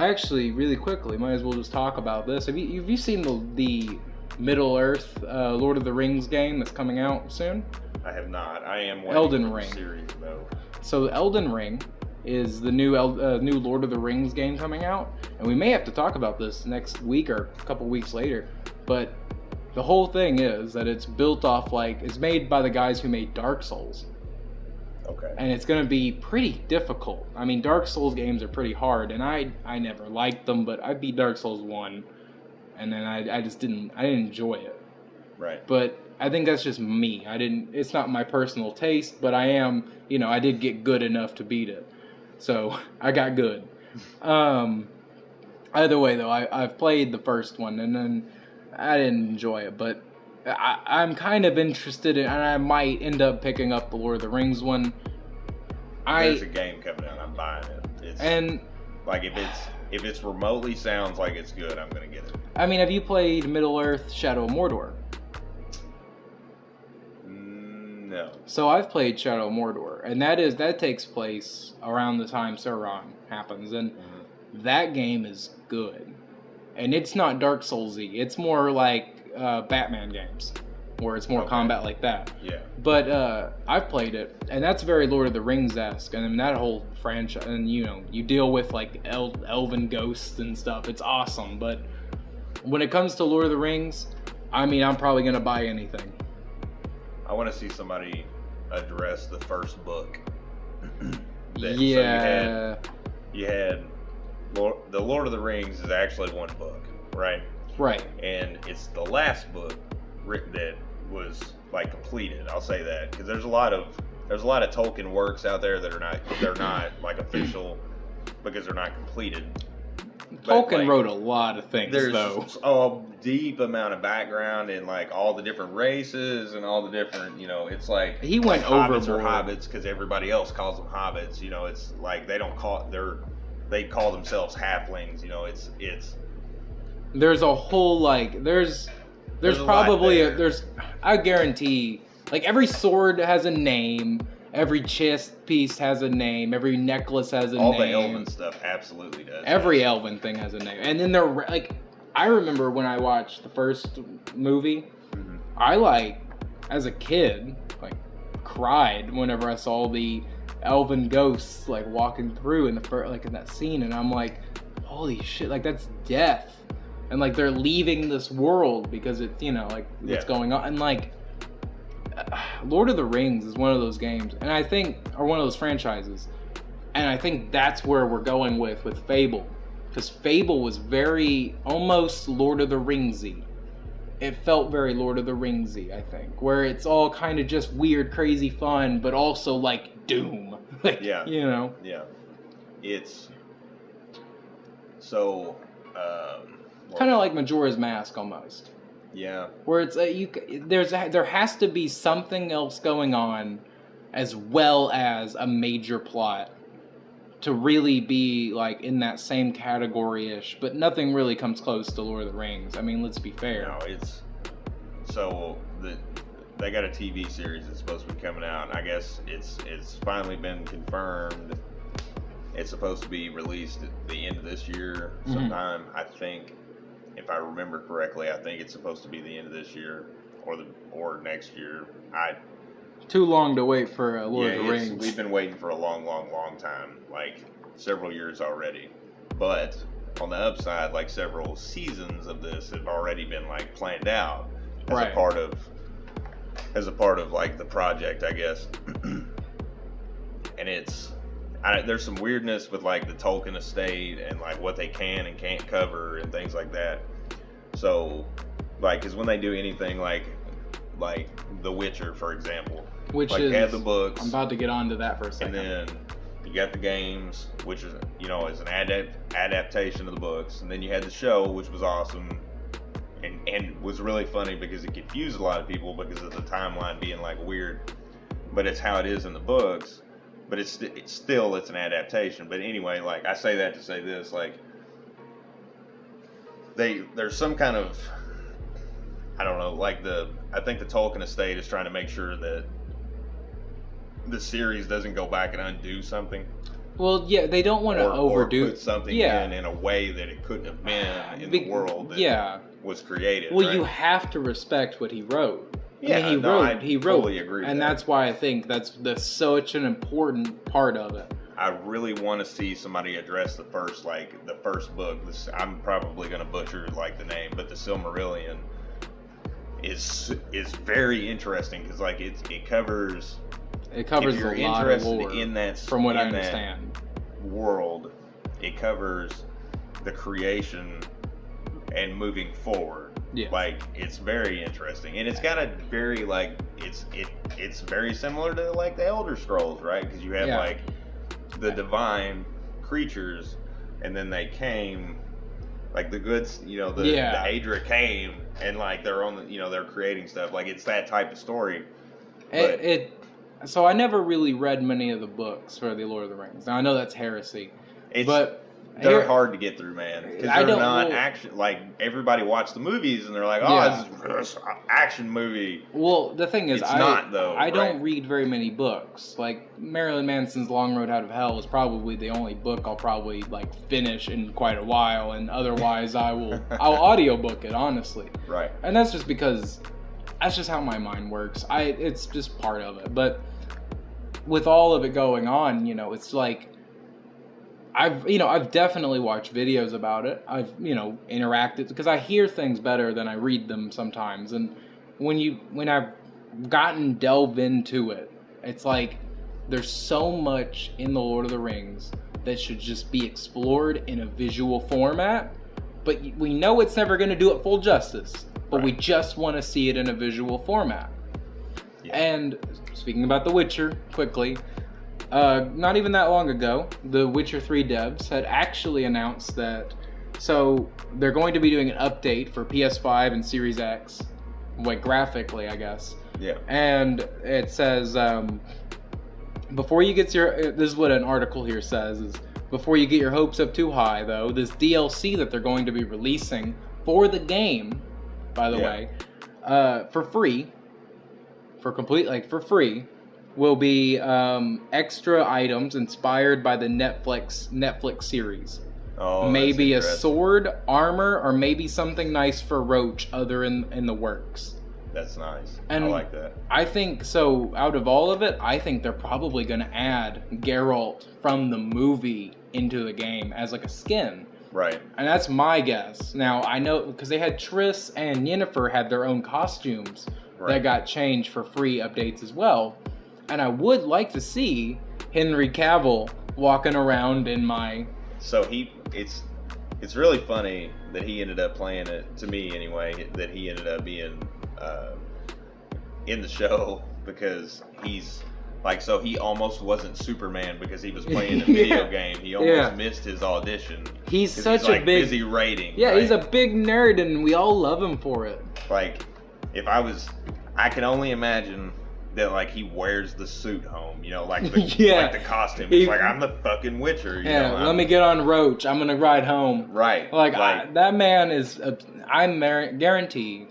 Speaker 1: actually, really quickly, might as well just talk about this. Have you seen the Middle-earth Lord of the Rings game that's coming out soon?
Speaker 2: I have not. I am waiting
Speaker 1: Elden
Speaker 2: for
Speaker 1: Ring.
Speaker 2: The series, though.
Speaker 1: So Elden Ring is the new Lord of the Rings game coming out, and we may have to talk about this next week or a couple weeks later. But the whole thing is that it's built off, like, it's made by the guys who made Dark Souls.
Speaker 2: Okay.
Speaker 1: And it's going to be pretty difficult. I mean, Dark Souls games are pretty hard, and I never liked them, but I beat Dark Souls 1, and then I just didn't enjoy it.
Speaker 2: Right.
Speaker 1: But I think that's just me. It's not my personal taste, but I am, I did get good enough to beat it. So I got good. Either way, though, I've played the first one, and then I didn't enjoy it, but I'm kind of interested in, and I might end up picking up the Lord of the Rings one.
Speaker 2: There's a game coming out, I'm buying it. Like if it's remotely sounds like it's good, I'm gonna get it.
Speaker 1: I mean, have you played Middle-earth: Shadow of Mordor?
Speaker 2: No.
Speaker 1: So I've played Shadow of Mordor, and that takes place around the time Sauron happens, and that game is good. And it's not Dark Souls-y. It's more like Batman games, where it's more combat like that.
Speaker 2: Yeah.
Speaker 1: But I've played it, and that's very Lord of the Rings-esque. And I mean, that whole franchise, and you deal with like elven ghosts and stuff. It's awesome. But when it comes to Lord of the Rings, I mean, I'm probably gonna buy anything.
Speaker 2: I want to see somebody address the first book.
Speaker 1: Yeah.
Speaker 2: So you had the Lord of the Rings is actually one book, right?
Speaker 1: Right.
Speaker 2: And it's the last book that was like completed. I'll say that because there's a lot of Tolkien works out there that they're not like official because they're not completed.
Speaker 1: Tolkien wrote a lot of things,
Speaker 2: there's
Speaker 1: though.
Speaker 2: A deep amount of background in like all the different races and all the different, it's like
Speaker 1: he went
Speaker 2: hobbits
Speaker 1: overboard.
Speaker 2: or hobbits because everybody else calls them hobbits. It's like they call themselves halflings. It's
Speaker 1: there's a whole there's probably I guarantee like every sword has a name. Every chest piece has a name. Every necklace has a name.
Speaker 2: All the elven stuff absolutely does.
Speaker 1: Every elven thing has a name. And then they're like, I remember when I watched the first movie, I as a kid, cried whenever I saw the elven ghosts walking through in in that scene, and I'm like, holy shit, that's death, and they're leaving this world because it's what's going on, and Lord of the Rings is one of those games, and I think, or one of those franchises, and I think that's where we're going with Fable, because Fable was very, almost Lord of the Ringsy. It felt very Lord of the Ringsy, I think, where it's all kind of just weird, crazy fun, but also Doom.
Speaker 2: Yeah. Yeah. It's so
Speaker 1: kind of like Majora's Mask almost.
Speaker 2: Yeah.
Speaker 1: Where it's there has to be something else going on, as well as a major plot, to really be in that same category-ish. But nothing really comes close to Lord of the Rings. I mean, let's be fair.
Speaker 2: No, they got a TV series that's supposed to be coming out. And I guess it's finally been confirmed. It's supposed to be released at the end of this year sometime. I think. If I remember correctly, I think it's supposed to be the end of this year or next year.
Speaker 1: Too long to wait for Lord of the Rings.
Speaker 2: We've been waiting for a long, long, long time, several years already. But on the upside, several seasons of this have already been planned out as a part of the project, I guess. And there's some weirdness with the Tolkien estate and what they can and can't cover and things like that. So because when they do anything like The Witcher, for example,
Speaker 1: which
Speaker 2: had the books.
Speaker 1: I'm about to get onto that for a second.
Speaker 2: And then you got the games, which is is an adaptation of the books, and then you had the show, which was awesome and was really funny because it confused a lot of people because of the timeline being weird, but it's how it is in the books. But it's an adaptation. But anyway, I say that to say this, there's some kind of, I don't know, I think the Tolkien estate is trying to make sure that the series doesn't go back and undo something.
Speaker 1: Well, yeah, they don't want to overdo
Speaker 2: or put something in a way that it couldn't have been in the world that was created.
Speaker 1: Well,
Speaker 2: right?
Speaker 1: you have to respect what he wrote.
Speaker 2: Yeah,
Speaker 1: I mean, he wrote,
Speaker 2: totally agree with
Speaker 1: and
Speaker 2: that.
Speaker 1: That's why I think that's such an important part of it.
Speaker 2: I really want to see somebody address the first book. I'm probably going to butcher the name, but the Silmarillion is very interesting because it covers
Speaker 1: It covers
Speaker 2: if you're
Speaker 1: a lot of
Speaker 2: interested
Speaker 1: lore,
Speaker 2: in that,
Speaker 1: from what I understand.
Speaker 2: World, it covers the creation and moving forward.
Speaker 1: Yes.
Speaker 2: Like, it's very interesting, and it's got a very like it's very similar to like the Elder Scrolls, right? Because you have like the divine creatures, and then they came, like the goods, the Aedra came, and like they're on the, they're creating stuff. Like, it's that type of story.
Speaker 1: So I never really read many of the books for the Lord of the Rings. Now I know that's heresy, but
Speaker 2: they're hard to get through, man, because they're not action. Like, everybody watched the movies and they're like, this is an action movie.
Speaker 1: Well, the thing is,
Speaker 2: it's not though.
Speaker 1: I don't read very many books. Like, Marilyn Manson's Long Road Out of Hell is probably the only book I'll probably like finish in quite a while, and otherwise I'll audiobook it, honestly.
Speaker 2: Right.
Speaker 1: And that's just because that's just how my mind works. It's just part of it. But with all of it going on, it's like, I've definitely watched videos about it. I've, interacted, because I hear things better than I read them sometimes. And when I've delved into it, it's like there's so much in the Lord of the Rings that should just be explored in a visual format. But we know it's never going to do it full justice. But we just want to see it in a visual format. Yeah. And speaking about The Witcher, quickly, not even that long ago, the Witcher 3 devs had actually announced that, so they're going to be doing an update for PS5 and Series X, like graphically, I guess.
Speaker 2: Yeah.
Speaker 1: And it says, before you get this is what an article here says, is before you get your hopes up too high, though, this DLC that they're going to be releasing for the game, by the way, for free, for free, will be extra items inspired by the Netflix series.
Speaker 2: Oh,
Speaker 1: maybe a sword, armor, or maybe something nice for Roach other in the works.
Speaker 2: That's nice.
Speaker 1: And
Speaker 2: I like that.
Speaker 1: I think, so out of all of it, I think they're probably going to add Geralt from the movie into the game as like a skin.
Speaker 2: Right.
Speaker 1: And that's my guess. Now, I know, because they had Triss and Yennefer had their own costumes that got changed for free updates as well. And I would like to see Henry Cavill walking around in my...
Speaker 2: So it's really funny that he ended up playing it, to me anyway, that he ended up being in the show, because he's like, so he almost wasn't Superman because he was playing a video game. He almost missed his audition.
Speaker 1: He's such a big...
Speaker 2: busy rating.
Speaker 1: Yeah,
Speaker 2: right?
Speaker 1: He's a big nerd and we all love him for it.
Speaker 2: Like, I can only imagine that, like, he wears the suit home, like the costume. It's like, I'm the fucking Witcher.
Speaker 1: Let me get on Roach. I'm gonna ride home.
Speaker 2: Right.
Speaker 1: Like that man is. I'm guarantee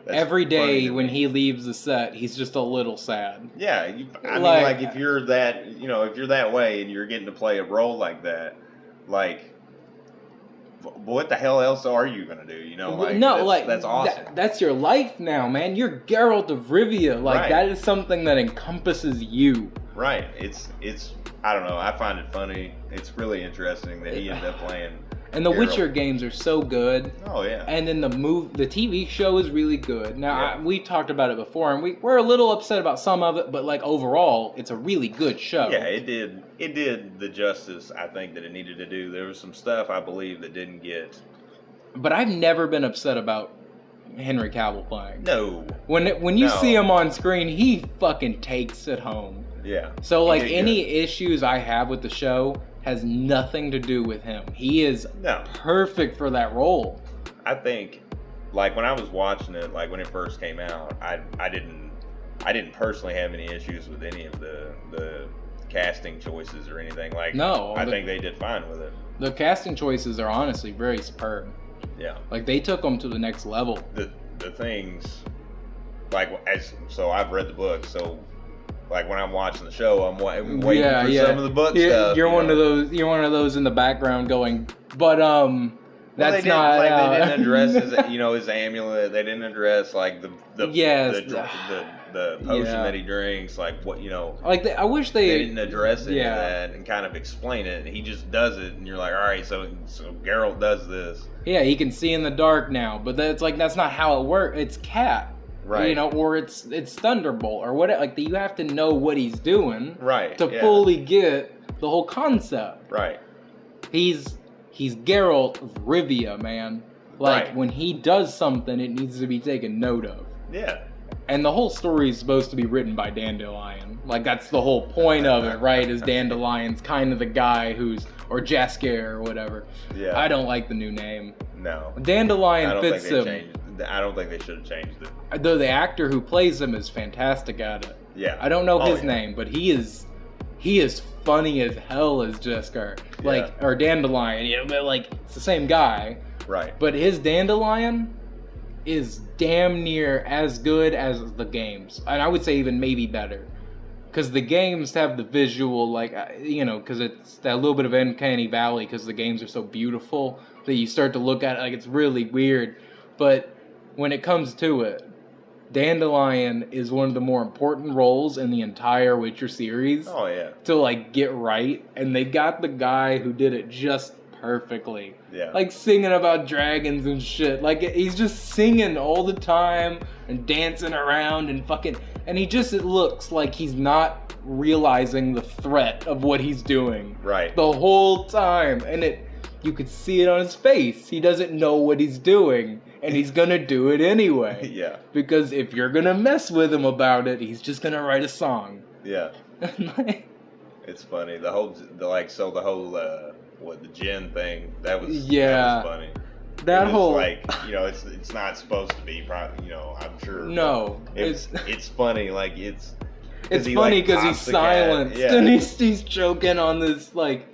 Speaker 1: every day when he leaves the set, he's just a little sad.
Speaker 2: Yeah, I mean, if you're that, if you're that way and you're getting to play a role like that, like, what the hell else are you gonna do? That's awesome.
Speaker 1: That's your life now, man. You're Geralt of Rivia. That is something that encompasses you.
Speaker 2: Right. It's. I don't know. I find it funny. It's really interesting that he ended up playing.
Speaker 1: And the
Speaker 2: Geralt.
Speaker 1: Witcher games are so good.
Speaker 2: Oh yeah.
Speaker 1: And then the TV show is really good. Now we talked about it before, and we're a little upset about some of it, but like overall, it's a really good show.
Speaker 2: Yeah, it did the justice I think that it needed to do. There was some stuff I believe that didn't get.
Speaker 1: But I've never been upset about Henry Cavill playing.
Speaker 2: No.
Speaker 1: When you see him on screen, he fucking takes it home.
Speaker 2: Yeah.
Speaker 1: So like any issues I have with the show has nothing to do with him. He is perfect for that role.
Speaker 2: I think, like, when I was watching it, like when it first came out, I didn't personally have any issues with any of the casting choices or anything. Like, I think they did fine with it. The
Speaker 1: casting choices are honestly very superb.
Speaker 2: Yeah.
Speaker 1: Like, they took them to the next level.
Speaker 2: The things, like, so I've read the book, so like when I'm watching the show, I'm waiting for some of the book stuff.
Speaker 1: You're one of those. You're one of those in the background going, but that's not.
Speaker 2: They didn't address his amulet. They didn't address like the potion that he drinks. Like what
Speaker 1: Like I wish they
Speaker 2: didn't address any of that and kind of explain it. He just does it, and you're like, all right, so Geralt does this.
Speaker 1: Yeah, he can see in the dark now, but that's not how it works. It's Cat.
Speaker 2: Right.
Speaker 1: You know, or it's Thunderbolt or what. Like you have to know what he's doing,
Speaker 2: right,
Speaker 1: to fully get the whole concept.
Speaker 2: Right.
Speaker 1: He's Geralt of Rivia, man. Like when he does something, it needs to be taken note of.
Speaker 2: Yeah.
Speaker 1: And the whole story is supposed to be written by Dandelion. Like that's the whole point of it, right? Is Dandelion's kind of the guy or Jaskier or whatever.
Speaker 2: Yeah.
Speaker 1: I don't like the new name.
Speaker 2: No.
Speaker 1: Dandelion fits him.
Speaker 2: I don't think they should have changed it.
Speaker 1: Though the actor who plays him is fantastic at it.
Speaker 2: Yeah.
Speaker 1: I don't know his name, but he is funny as hell as Jaskier. Like or Dandelion, you know, but like it's the same guy.
Speaker 2: Right.
Speaker 1: But his Dandelion is damn near as good as the games, and I would say even maybe better, because the games have the visual, like, you know, because it's that little bit of uncanny valley, because the games are so beautiful that you start to look at it like it's really weird. But when it comes to it, Dandelion is one of the more important roles in the entire Witcher series.
Speaker 2: Oh yeah.
Speaker 1: To like get right, and they got the guy who did it just perfectly.
Speaker 2: Yeah.
Speaker 1: Like singing about dragons and shit. Like he's just singing all the time and dancing around and fucking, and it looks like he's not realizing the threat of what he's doing.
Speaker 2: Right.
Speaker 1: The whole time. And you could see it on his face. He doesn't know what he's doing, and he's gonna do it anyway.
Speaker 2: Yeah.
Speaker 1: Because if you're gonna mess with him about it, he's just gonna write a song.
Speaker 2: Yeah. It's funny. The whole the gin thing, that was funny.
Speaker 1: That whole
Speaker 2: like, you know, it's not supposed to be, probably, you know, I'm sure.
Speaker 1: No,
Speaker 2: it's funny. Like it's
Speaker 1: funny because he's silenced and he's choking on this like.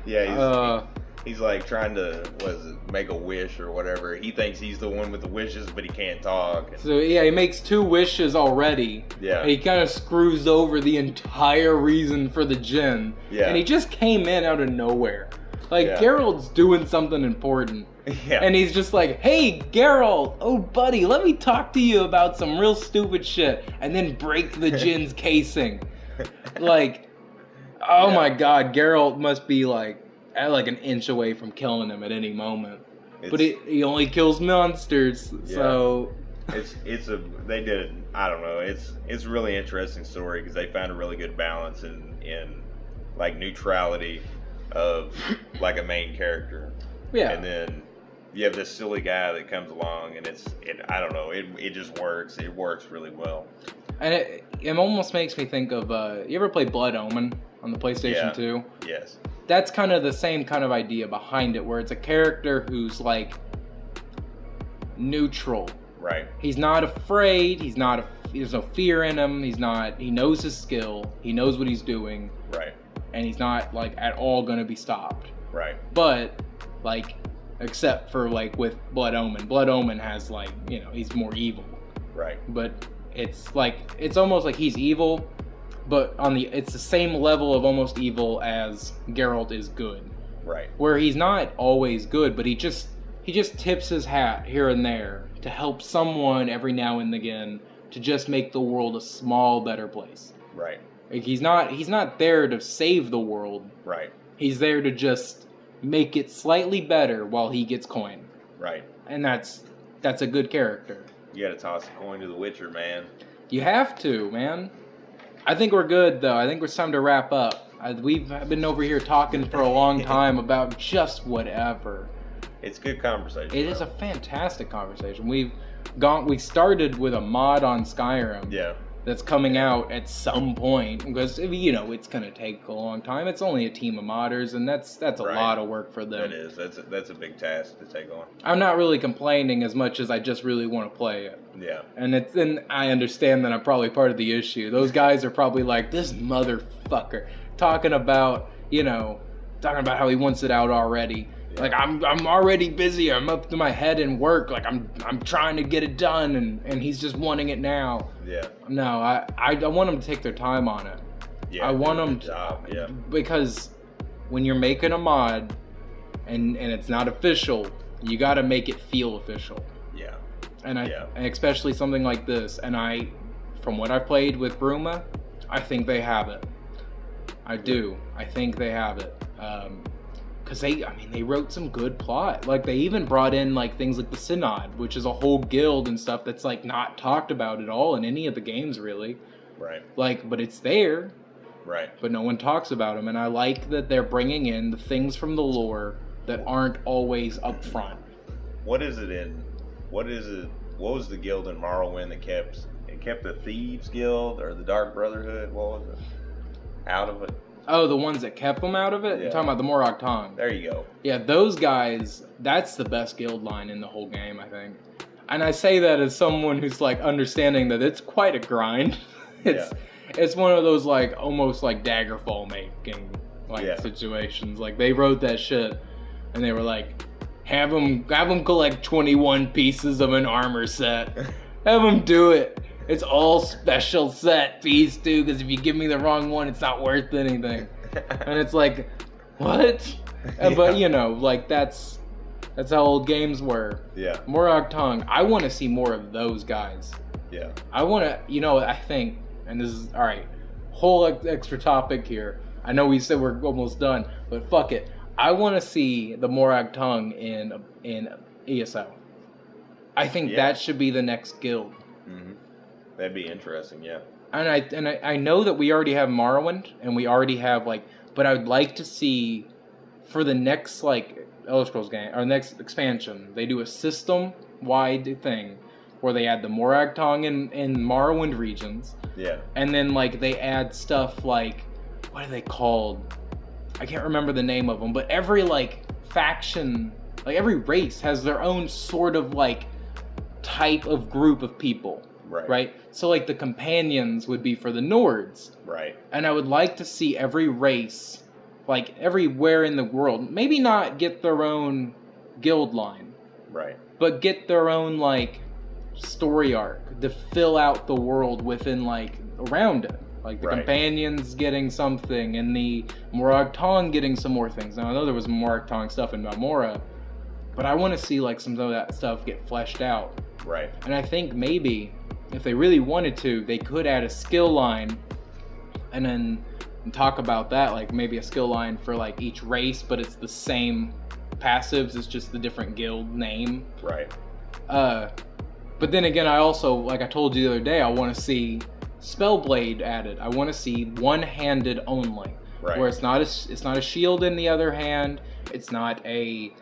Speaker 2: Yeah. He's like trying to make a wish or whatever. He thinks he's the one with the wishes, but he can't talk.
Speaker 1: So yeah, he makes 2 wishes already.
Speaker 2: Yeah.
Speaker 1: And he kind of screws over the entire reason for the gin.
Speaker 2: Yeah.
Speaker 1: And he just came in out of nowhere. Like Geralt's doing something important.
Speaker 2: Yeah.
Speaker 1: And he's just like, "Hey, Geralt, oh buddy, let me talk to you about some real stupid shit," and then break the gin's casing. Like, oh my god, Geralt must be like an inch away from killing him at any moment. But he only kills monsters, so
Speaker 2: they did it. I don't know. It's a really interesting story because they found a really good balance in like neutrality of like a main character.
Speaker 1: Yeah.
Speaker 2: And then you have this silly guy that comes along, and I don't know. It just works. It works really well. And
Speaker 1: it almost makes me think of you ever play Blood Omen on the PlayStation 2?
Speaker 2: Yes.
Speaker 1: That's kind of the same kind of idea behind it, where it's a character who's like neutral.
Speaker 2: Right.
Speaker 1: He's not afraid. There's no fear in him. He knows his skill. He knows what he's doing.
Speaker 2: Right.
Speaker 1: And he's not like at all gonna be stopped.
Speaker 2: Right.
Speaker 1: But like, except for like with Blood Omen. Blood Omen has like, you know, he's more evil.
Speaker 2: Right.
Speaker 1: But it's almost like he's evil, but it's the same level of almost evil as Geralt is good.
Speaker 2: Right.
Speaker 1: Where he's not always good, but he just tips his hat here and there to help someone every now and again to just make the world a small, better place.
Speaker 2: Right.
Speaker 1: Like he's not there to save the world.
Speaker 2: Right.
Speaker 1: He's there to just make it slightly better while he gets coin.
Speaker 2: Right.
Speaker 1: And that's a good character.
Speaker 2: You gotta toss a coin to the Witcher, man.
Speaker 1: You have to, man. I think we're good, though. I think it's time to wrap up. We've been over here talking for a long time about just whatever.
Speaker 2: It's good conversation.
Speaker 1: It is a fantastic conversation. We started with a mod on Skyrim.
Speaker 2: Yeah.
Speaker 1: That's coming out at some point, because, you know, it's going to take a long time. It's only a team of modders, and that's a lot of work for them.
Speaker 2: It is. That's a big task to take on.
Speaker 1: I'm not really complaining as much as I just really want to play it.
Speaker 2: Yeah.
Speaker 1: And I understand that I'm probably part of the issue. Those guys are probably like, this motherfucker talking about how he wants it out already. Yeah. Like, I'm already busy. I'm up to my head in work. Like, I'm trying to get it done, and he's just wanting it now.
Speaker 2: Yeah.
Speaker 1: No, I want them to take their time on it.
Speaker 2: Yeah.
Speaker 1: I want them
Speaker 2: to,
Speaker 1: because when you're making a mod and it's not official, you got to make it feel official.
Speaker 2: Yeah.
Speaker 1: And especially something like this. And from what I've played with Bruma, I think they have it. I do. I think they have it. because they wrote some good plot. Like, they even brought in, like, things like the Synod, which is a whole guild and stuff that's, like, not talked about at all in any of the games, really.
Speaker 2: Right.
Speaker 1: Like, but it's there.
Speaker 2: Right.
Speaker 1: But no one talks about them, and I like that they're bringing in the things from the lore that aren't always up front.
Speaker 2: What was the guild in Morrowind that kept the Thieves Guild or the Dark Brotherhood? What was it? Out of it?
Speaker 1: Oh, the ones that kept them out of it? Yeah. You're talking about the Morag Tong.
Speaker 2: There you go.
Speaker 1: Yeah, those guys, that's the best guild line in the whole game, I think. And I say that as someone who's, like, understanding that it's quite a grind. It's one of those, like, almost like Daggerfall making, like, situations. Like, they wrote that shit, and they were like, have them collect 21 pieces of an armor set. Have them do it. It's all special set piece, too, because if you give me the wrong one, it's not worth anything. And it's like, what? Yeah. But, you know, like, that's how old games were.
Speaker 2: Yeah.
Speaker 1: Morag Tong, I want to see more of those guys.
Speaker 2: Yeah.
Speaker 1: I want to, you know, I think, and this is, all right, whole extra topic here. I know we said we're almost done, but fuck it. I want to see the Morag Tong in ESO. I think that should be the next guild.
Speaker 2: Mm-hmm. That'd be interesting, yeah.
Speaker 1: And I know that we already have Morrowind, and we already have, like, but I would like to see, for the next, like, Elder Scrolls game, or next expansion, they do a system-wide thing, where they add the Morag Tong in Morrowind regions.
Speaker 2: Yeah. And
Speaker 1: then, like, they add stuff like, what are they called? I can't remember the name of them, but every, like, faction, like, every race has their own sort of, like, type of group of people. Right? So, like, the companions would be for the Nords.
Speaker 2: Right.
Speaker 1: And I would like to see every race, like, everywhere in the world, maybe not get their own guild line.
Speaker 2: Right.
Speaker 1: But get their own, like, story arc to fill out the world within, like, around it. Like, the companions getting something, and the Morag Tong getting some more things. Now, I know there was Morag Tong stuff in Valmora, but I want to see, like, some of that stuff get fleshed out.
Speaker 2: Right.
Speaker 1: And I think maybe, if they really wanted to, they could add a skill line, and then talk about that, like, maybe a skill line for, like, each race, but it's the same passives, it's just the different guild name.
Speaker 2: Right.
Speaker 1: But then again, I also, like I told you the other day, I want to see Spellblade added. I want to see one-handed only, where it's not a shield in the other hand, it's not a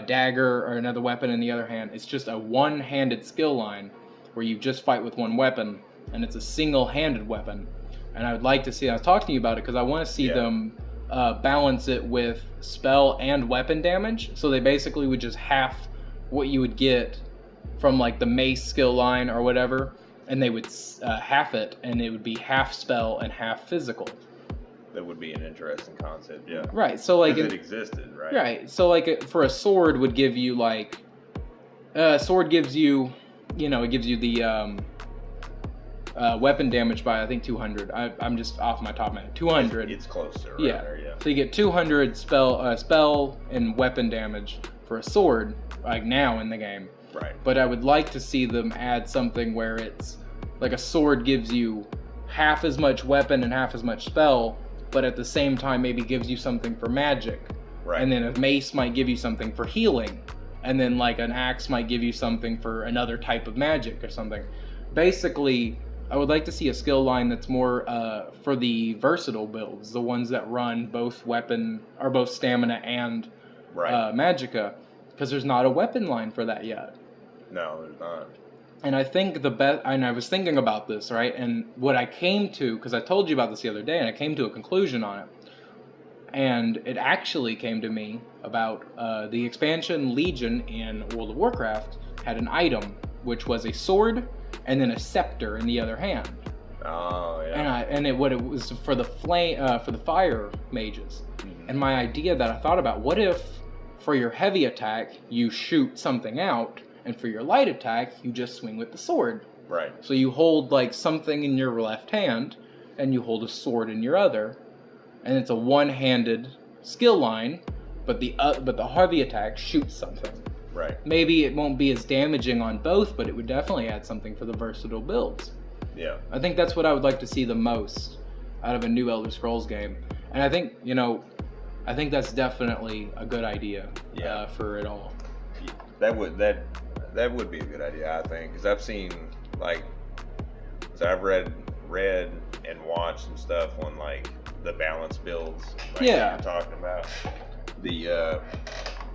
Speaker 1: dagger or another weapon in the other hand. It's just a one-handed skill line where you just fight with one weapon, and it's a single-handed weapon. And I would like to see. I was talking to you about it because I want to see them balance it with spell and weapon damage. So they basically would just half what you would get from, like, the mace skill line or whatever, and they would half it, and it would be half spell and half physical.
Speaker 2: That would be an interesting concept, yeah.
Speaker 1: Right, so, like,
Speaker 2: it existed, right?
Speaker 1: Right, so, like, for a sword would give you, like, sword gives you, you know, it gives you the weapon damage by, I think, 200. I'm just off my top of my head. 200.
Speaker 2: It's closer, right?
Speaker 1: Yeah.
Speaker 2: There, yeah.
Speaker 1: So you get 200 spell and weapon damage for a sword, like, now in the game.
Speaker 2: Right.
Speaker 1: But I would like to see them add something where it's like a sword gives you half as much weapon and half as much spell, but at the same time maybe gives you something for magic.
Speaker 2: Right.
Speaker 1: And then a mace might give you something for healing. And then, like, an axe might give you something for another type of magic or something. Basically, I would like to see a skill line that's more for the versatile builds, the ones that run both weapon or both stamina and magicka. Because there's not a weapon line for that yet.
Speaker 2: No, there's not.
Speaker 1: And I think the best, and I was thinking about this, right? And what I came to, because I told you about this the other day, and I came to a conclusion on it. And it actually came to me about the expansion Legion in World of Warcraft had an item, which was a sword and then a scepter in the other hand.
Speaker 2: Oh, yeah.
Speaker 1: And it was for the for the fire mages. Mm-hmm. And my idea that I thought about, what if for your heavy attack, you shoot something out, and for your light attack, you just swing with the sword.
Speaker 2: Right.
Speaker 1: So you hold, like, something in your left hand, and you hold a sword in your other, and it's a one-handed skill line, but the heavy attack shoots something.
Speaker 2: Right.
Speaker 1: Maybe it won't be as damaging on both, but it would definitely add something for the versatile builds.
Speaker 2: Yeah.
Speaker 1: I think that's what I would like to see the most out of a new Elder Scrolls game. And I think, you know, I think that's definitely a good idea.
Speaker 2: Yeah.
Speaker 1: For it all.
Speaker 2: That would be a good idea, I think, because I've seen so I've read and watched some stuff on like the balance builds. Like
Speaker 1: Yeah.
Speaker 2: you're talking about the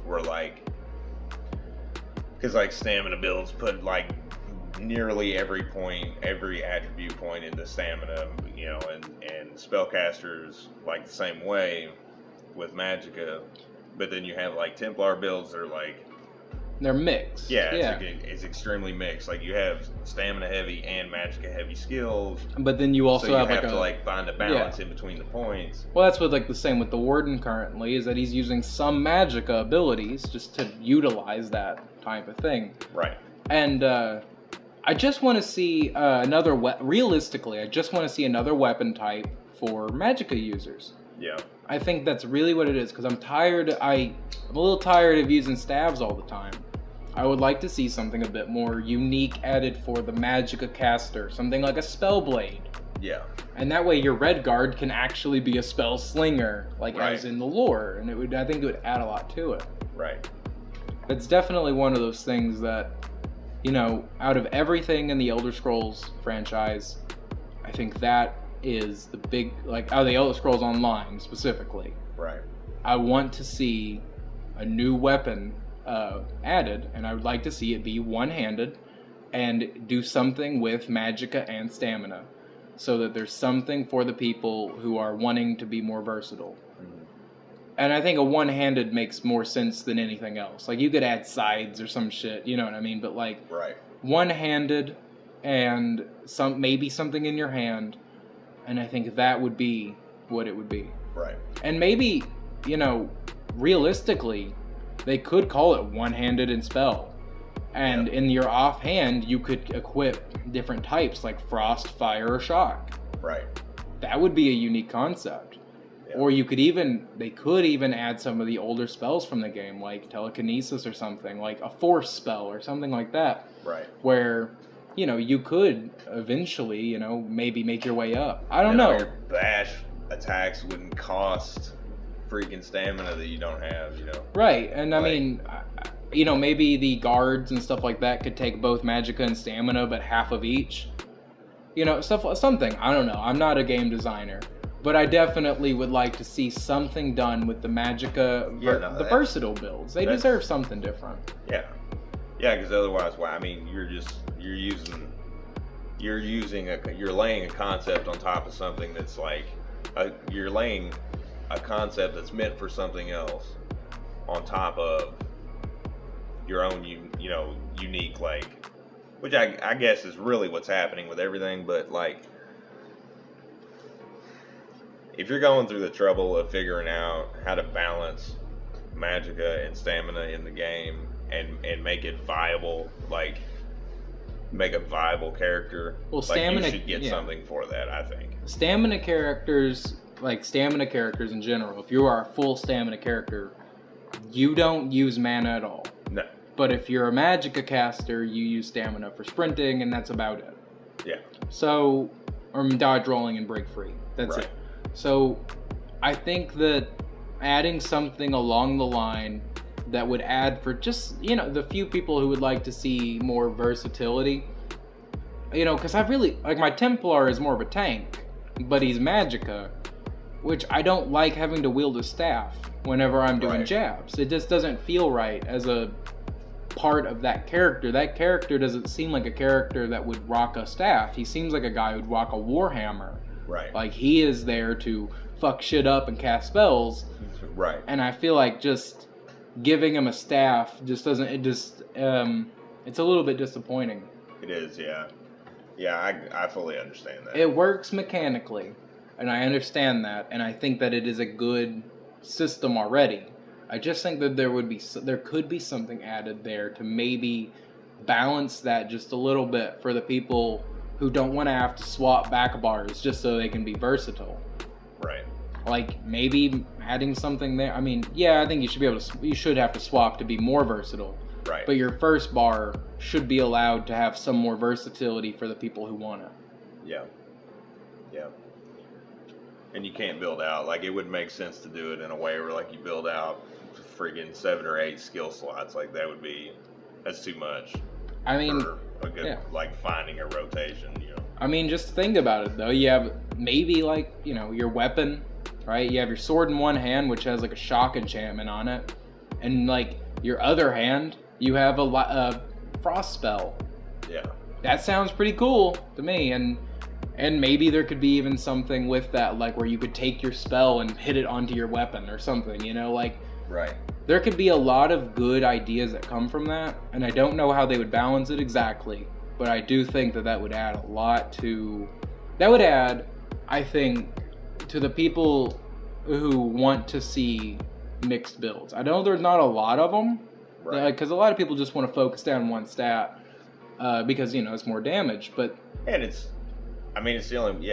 Speaker 2: where like, because like stamina builds put like nearly every attribute point into stamina, you know, and spellcasters like the same way with Magicka, but then you have like Templar builds that are like,
Speaker 1: they're mixed.
Speaker 2: yeah. It's extremely mixed. Like you have stamina heavy and Magicka heavy skills,
Speaker 1: But then you also
Speaker 2: so you
Speaker 1: have
Speaker 2: to like find a balance in between the points.
Speaker 1: Well, that's what like the same with the Warden currently, is that he's using some Magicka abilities just to utilize that type of thing.
Speaker 2: Right.
Speaker 1: And I just want to see realistically, I just want to see another weapon type for Magicka users.
Speaker 2: Yeah.
Speaker 1: I think that's really what it is, because I'm a little tired of using stabs all the time. I would like to see something a bit more unique added for the Magicka caster, something like a Spellblade.
Speaker 2: Yeah.
Speaker 1: And that way your Red Guard can actually be a spell slinger, like
Speaker 2: Right.
Speaker 1: as in the lore, and I think it would add a lot to it.
Speaker 2: Right.
Speaker 1: It's definitely one of those things that, you know, out of everything in the Elder Scrolls franchise, I think that is the big, like, out of the Elder Scrolls Online specifically.
Speaker 2: Right.
Speaker 1: I want to see a new weapon added, and I would like to see it be one-handed and do something with Magicka and stamina, so that there's something for the people who are wanting to be more versatile.
Speaker 2: Mm-hmm.
Speaker 1: And I think a one-handed makes more sense than anything else. Like, you could add sides or some shit, you know what I mean? But like,
Speaker 2: right.
Speaker 1: One-handed and maybe something in your hand, and I think that would be what it would be.
Speaker 2: Right.
Speaker 1: And maybe, you know, realistically, they could call it one-handed and spell. And in your offhand, you could equip different types like frost, fire, or shock.
Speaker 2: Right.
Speaker 1: That would be a unique concept. Yeah. Or they could even add some of the older spells from the game, like telekinesis or something, like a force spell or something like that.
Speaker 2: Right.
Speaker 1: Where, you know, you could eventually, you know, maybe make your way up. I don't know.
Speaker 2: Your bash attacks wouldn't cost freaking stamina that you don't have, you know.
Speaker 1: Right, and I mean, you know, maybe the guards and stuff like that could take both Magicka and stamina, but half of each. You know, something. I don't know. I'm not a game designer, but I definitely would like to see something done with the Magicka, the versatile builds. They deserve something different.
Speaker 2: Yeah, yeah, because otherwise, I mean, you're laying a concept on top of something that's like, you're laying a concept that's meant for something else on top of your own, you know, unique, like, which I guess is really what's happening with everything. But like, if you're going through the trouble of figuring out how to balance Magicka and stamina in the game and make it viable, like make a viable character,
Speaker 1: well,
Speaker 2: like,
Speaker 1: stamina,
Speaker 2: you should get something for that, I think.
Speaker 1: Stamina characters, like stamina characters in general, if you are a full stamina character, you don't use mana at all.
Speaker 2: No.
Speaker 1: But if you're a Magicka caster, you use stamina for sprinting, and that's about it.
Speaker 2: Yeah.
Speaker 1: So, or dodge rolling and break free. That's it. So, I think that adding something along the line that would add for just, you know, the few people who would like to see more versatility, you know, because I really, like, my Templar is more of a tank, but he's Magicka, which I don't like having to wield a staff whenever I'm doing jabs. It just doesn't feel right as a part of that character. That character doesn't seem like a character that would rock a staff. He seems like a guy who'd rock a warhammer.
Speaker 2: Right.
Speaker 1: Like, he is there to fuck shit up and cast spells.
Speaker 2: Right.
Speaker 1: And I feel like just giving him a staff just doesn't, it's a little bit disappointing.
Speaker 2: It is, yeah. Yeah, I fully understand that.
Speaker 1: It works mechanically, and I understand that, and I think that it is a good system already. I just think that there could be something added there to maybe balance that just a little bit for the people who don't want to have to swap back bars just so they can be versatile.
Speaker 2: Right.
Speaker 1: Like, maybe adding something there. I mean, yeah, I think you should have to swap to be more versatile.
Speaker 2: Right.
Speaker 1: But your first bar should be allowed to have some more versatility for the people who want it.
Speaker 2: Yeah. Yeah. And you can't build out. Like, it would make sense to do it in a way where, like, you build out friggin' 7 or 8 skill slots. Like, that's too much.
Speaker 1: I mean,
Speaker 2: for a good, like, finding a rotation, you know.
Speaker 1: I mean, just think about it, though. You have maybe, like, you know, your weapon, right? You have your sword in one hand, which has, like, a shock enchantment on it. And, like, your other hand, you have a frost spell.
Speaker 2: Yeah.
Speaker 1: That sounds pretty cool to me, and maybe there could be even something with that, like where you could take your spell and hit it onto your weapon or something, you know, like.
Speaker 2: Right.
Speaker 1: There could be a lot of good ideas that come from that, and I don't know how they would balance it exactly, but I do think that would add a lot to. That would add, I think, to the people who want to see mixed builds. I know there's not a lot of them, right? Because a lot of people just want to focus down one stat because, you know, it's more damage, but.
Speaker 2: And it's the only,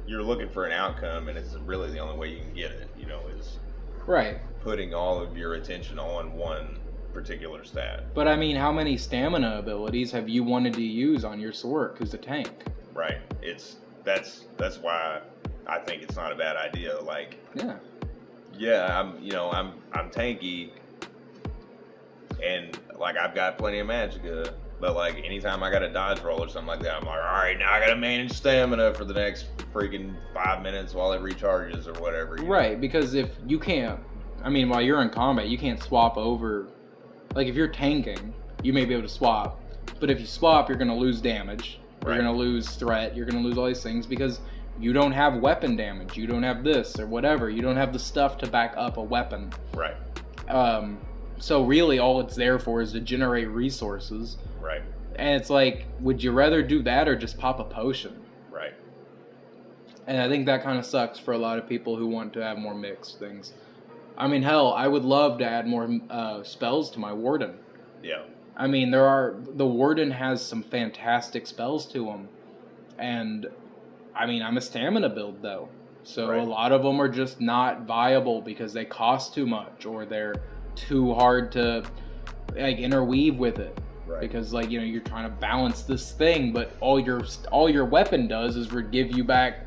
Speaker 2: you're looking for an outcome, and it's really the only way you can get it, you know, is
Speaker 1: right.
Speaker 2: Putting all of your attention on one particular stat.
Speaker 1: But I mean, how many stamina abilities have you wanted to use on your Sork who's a tank?
Speaker 2: Right. That's why I think it's not a bad idea. Like, I'm tanky, and like I've got plenty of magicka. But, like, anytime I got a dodge roll or something like that, I'm like, all right, now I got to manage stamina for the next freaking 5 minutes while it recharges or whatever.
Speaker 1: Right, because if you can't, while you're in combat, you can't swap over. Like, if you're tanking, you may be able to swap. But if you swap, you're going to lose damage. You're going to lose threat. You're going to lose all these things because you don't have weapon damage. You don't have this or whatever. You don't have the stuff to back up a weapon.
Speaker 2: Right.
Speaker 1: So really all it's there for is to generate resources.
Speaker 2: Right.
Speaker 1: And it's like, would you rather do that or just pop a potion?
Speaker 2: Right.
Speaker 1: And I think that kind of sucks for a lot of people who want to have more mixed things. I mean, hell, I would love to add more spells to my Warden.
Speaker 2: Yeah.
Speaker 1: I mean, the Warden has some fantastic spells to him. And, I'm a stamina build, though. So a lot of them are just not viable because they cost too much or they're too hard to, like, interweave with it.
Speaker 2: Right.
Speaker 1: Because, like, you know, you're trying to balance this thing, but all your weapon does is give you back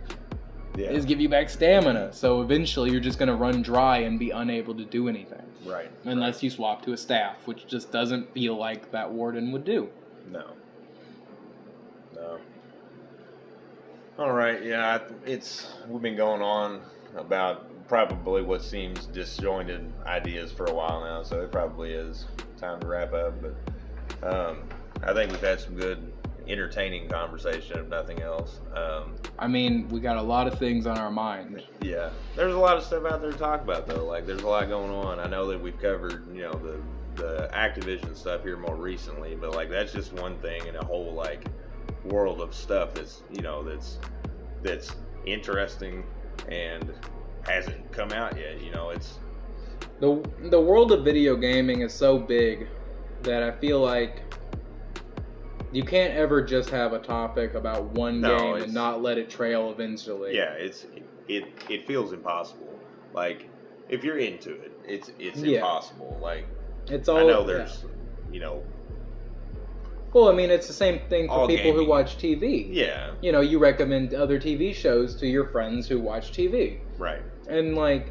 Speaker 1: stamina. So eventually you're just going to run dry and be unable to do anything.
Speaker 2: Right.
Speaker 1: Unless you swap to a staff, which just doesn't feel like that Warden would do.
Speaker 2: No. All right, yeah, we've been going on about probably what seems disjointed ideas for a while now, so it probably is time to wrap up, but I think we've had some good, entertaining conversation, if nothing else.
Speaker 1: We got a lot of things on our mind.
Speaker 2: Yeah. There's a lot of stuff out there to talk about, though. Like, there's a lot going on. I know that we've covered, you know, the Activision stuff here more recently, but, like, that's just one thing in a whole, like, world of stuff that's, you know, that's interesting and hasn't come out yet. You know, it's...
Speaker 1: The world of video gaming is so big that I feel like you can't ever just have a topic about one game and not let it trail eventually.
Speaker 2: Yeah, it feels impossible. Like, if you're into it, it's impossible. Like,
Speaker 1: it's all,
Speaker 2: I know there's, you know...
Speaker 1: Well, it's the same thing for people who watch TV.
Speaker 2: Yeah.
Speaker 1: You know, you recommend other TV shows to your friends who watch TV.
Speaker 2: Right.
Speaker 1: And, like,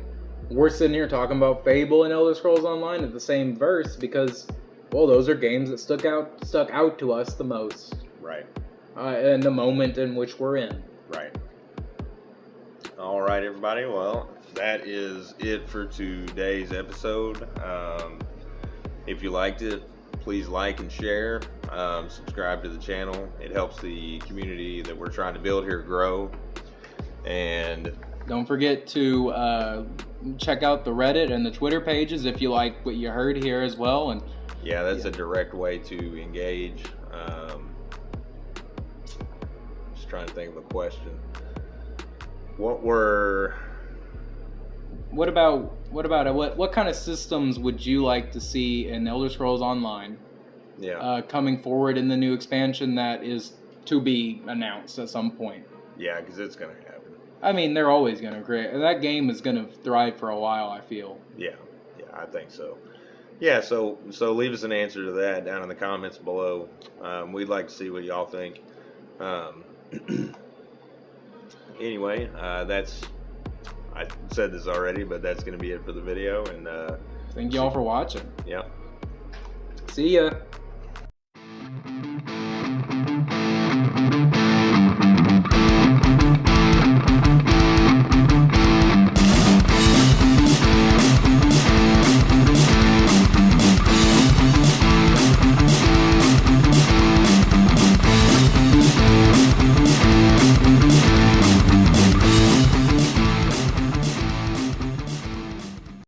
Speaker 1: we're sitting here talking about Fable and Elder Scrolls Online at the same verse because... Well, those are games that stuck out to us the most.
Speaker 2: Right.
Speaker 1: In the moment in which we're in.
Speaker 2: Right. All right, everybody. Well, that is it for today's episode. If you liked it, please like and share. Subscribe to the channel. It helps the community that we're trying to build here grow. And
Speaker 1: don't forget to check out the Reddit and the Twitter pages if you like what you heard here as well. And
Speaker 2: yeah, that's a direct way to engage. Just trying to think of a question. What kind of systems would you like to see in Elder Scrolls Online? Yeah.
Speaker 1: Coming forward in the new expansion that is to be announced at some point.
Speaker 2: Yeah, because it's going to happen.
Speaker 1: They're always going to create. That game is going to thrive for a while, I feel.
Speaker 2: Yeah, I think so. Yeah, so leave us an answer to that down in the comments below. We'd like to see what y'all think. anyway, that's, I said this already, but that's going to be it for the video. And
Speaker 1: thank y'all for watching.
Speaker 2: Yeah.
Speaker 1: See ya.